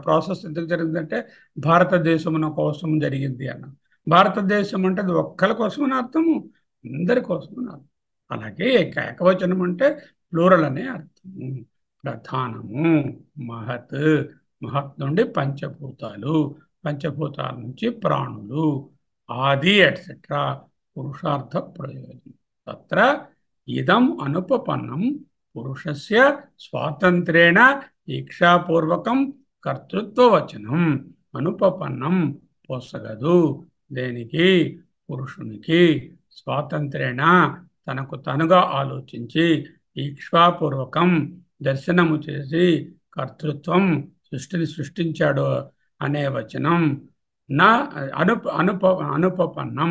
ప్రాసెస్ ఎందుకు జరిగిందంటే భారతదేశమున కోసం జరిగింది అన్న. భారతదేశం అంటే అది ఒక్కరి కోసం అని అర్థము, అందరి కోసం అని అర్థం. అలాగే ఏకవచనం అంటే ప్లూరల్ అనే అర్థము. ప్రధానము, మహత్, మహత్ నుండి పంచభూతాలు, పంచభూతాల నుంచి ప్రాణులు, ఆది ఎట్సెట్రా, పురుషార్థ ప్రయోజనం. తత్ర ఇదం అనుపపన్నం పురుషస్య స్వాతంత్ర్యేణ ఈక్షాపూర్వకం కర్తృత్వవచనం. అనుపపన్నం పొసగదు. దేనికి? పురుషునికి స్వాతంత్ర్యేణ, తనకు తనుగా ఆలోచించి, ఈక్షాపూర్వకం దర్శనము చేసి, కర్తృత్వం సృష్టిని సృష్టించాడు అనే వచనం నా అనుపపన్నం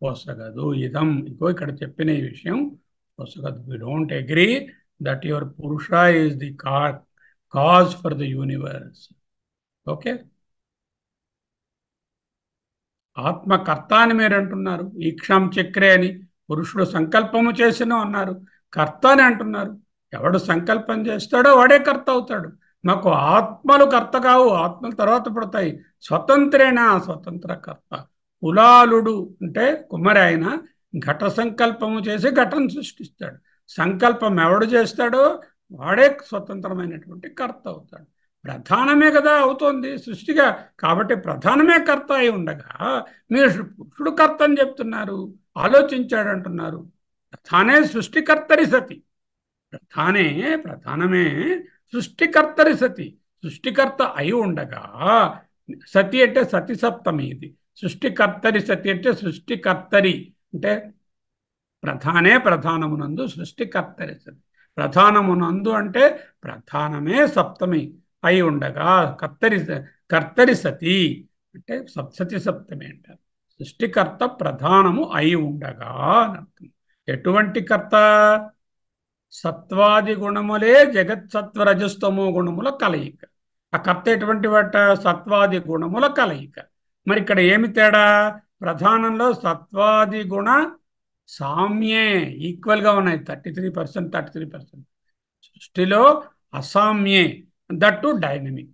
పొసగదు. ఇదం ఇంకో ఇక్కడ చెప్పిన ఈ విషయం పొసగదు. We don't agree that your Purusha is the cause for the universe. Okay? ఆత్మకర్త అని మీరు అంటున్నారు, ఈక్షాం చక్రే అని. పురుషుడు సంకల్పము చేసిన అన్నారు, కర్త అని అంటున్నారు. ఎవడు సంకల్పం చేస్తాడో వాడే కర్త అవుతాడు. మాకు ఆత్మలు కర్త కావు, ఆత్మలు తర్వాత పడతాయి. స్వతంత్రేనా, స్వతంత్ర కర్త. కులాలుడు అంటే కుమ్మరి, ఆయన ఘట సంకల్పము చేసి ఘటను సృష్టిస్తాడు. సంకల్పం ఎవడు చేస్తాడో వాడే స్వతంత్రమైనటువంటి కర్త అవుతాడు. ప్రధానమే కదా అవుతోంది సృష్టిగా. కాబట్టి ప్రధానమే కర్త అయి ఉండగా మీరు పురుషుడు కర్త అని చెప్తున్నారు, ఆలోచించాడంటున్నారు. ప్రధానే సృష్టికర్తరి సతి. ప్రధానమే సృష్టికర్తరి సతి. సృష్టికర్త అయి ఉండగా సతి అంటే సతి సప్తమి ఇది. సృష్టికర్తరి సతి అంటే సృష్టికర్తరి అంటే ప్రధానమునందు సృష్టికర్తరి సతి. ప్రధానమునందు అంటే ప్రధానమే సప్తమి అయి ఉండగా కర్తరి సతి అంటే సప్తతి సప్తమి అంటారు. సృష్టికర్త ప్రధానము అయి ఉండగా అని అర్థం. ఎటువంటి కర్త? సత్వాది గుణములే జగత్సత్వరజస్తమో గుణముల కలయిక. ఆ కర్త ఎటువంటి వాట? సత్వాది గుణముల కలయిక. మరి ఇక్కడ ఏమి తేడా? ప్రధానంలో సత్వాది గుణ సామ్యే ఈక్వల్గా ఉన్నాయి, 33%, 33%. సృష్టిలో అసామ్యే, that to dynamic.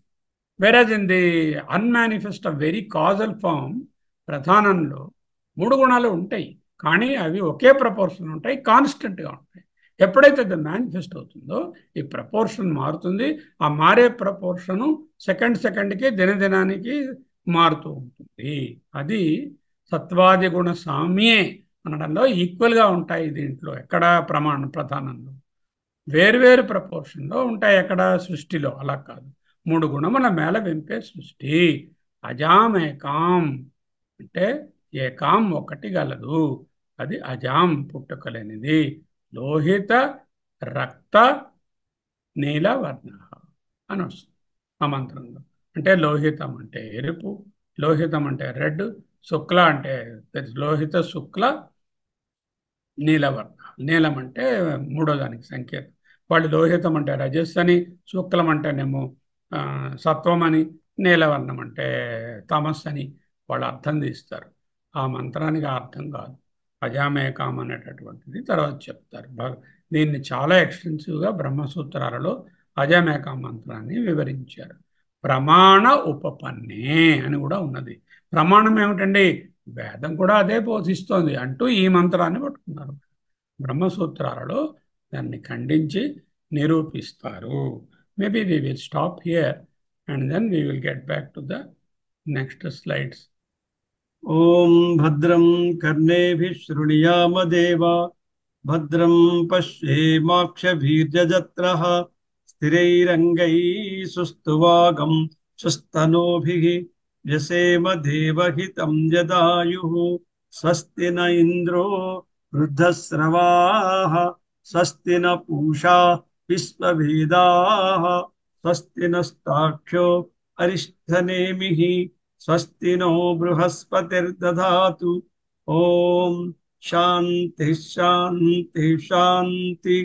Whereas in the unmanifest very causal form ప్రధానంలో మూడు గుణాలు ఉంటాయి, కానీ అవి ఒకే ప్రపోర్షన్ ఉంటాయి, కాన్స్టెంట్గా ఉంటాయి. ఎప్పుడైతే అది మేనిఫెస్ట్ అవుతుందో ఈ ప్రపోర్షన్ మారుతుంది. ఆ మారే ప్రపోర్షను సెకండ్కి దినదినానికి మారుతూ ఉంటుంది. అది సత్వాది గుణ సామ్యే అనడంలో ఈక్వల్గా ఉంటాయి. దీంట్లో ఎక్కడ ప్రధానంలో వేరువేరు ప్రపోర్షన్లో ఉంటాయి. ఎక్కడ? సృష్టిలో అలా కాదు. మూడు గుణముల మేళ వెంపే సృష్టి. అజామేకాం అంటే ఏకాం ఒకటి గలదు, అది అజాం పుట్టుకలేనిది. లోహిత రక్త నీలవర్ణ అని వస్తుంది ఆ మంత్రంలో. అంటే లోహితం అంటే ఎరుపు, లోహితం అంటే రెడ్, శుక్ల అంటే లోహిత శుక్ల నీలవర్ణ. నీలం అంటే మూడో దానికి సంకేతం. వాళ్ళు లోహితం అంటే రజస్సు అని, శుక్లం అంటేనేమో సత్వం అని, నీలవర్ణం అంటే తమస్సు అని వాళ్ళు అర్థం తీస్తారు. ఆ మంత్రానికి అర్థం కాదు. అజామేకాం అనేటటువంటిది తర్వాత చెప్తారు. దీన్ని చాలా ఎక్స్టెన్సివ్గా బ్రహ్మసూత్రాలలో అజామేకాం మంత్రాన్ని వివరించారు. ప్రమాణ ఉపపన్నే అని కూడా ఉన్నది. ప్రమాణం ఏమిటండి? వేదం కూడా అదే బోధిస్తోంది అంటూ ఈ మంత్రాన్ని పట్టుకున్నారు. బ్రహ్మసూత్రాలలో దాన్ని ఖండించి నిరూపిస్తారు. Maybe we will stop here and then we will get back to the next slides. ఓం భద్రం కర్ణేభిః శృణుయామ దేవా, భద్రం పశ్యేమాక్షభిర్యజత్రః, స్థిరైరంగైః సుష్ఠువాగం సుస్తనూభిః, వ్యసేమ దేవహితం యదాయుః. స్వస్తి న ఇంద్రో వృద్ధశ్రవాః, స్వస్తి న పూషా విశ్వవేదాః, స్వస్తి నస్తాక్ష్యో అరిష్టనేమిః, స్వస్తి నో బృహస్పతిర్దధాతు. ఓం శాంతి శాంతి శాంతి.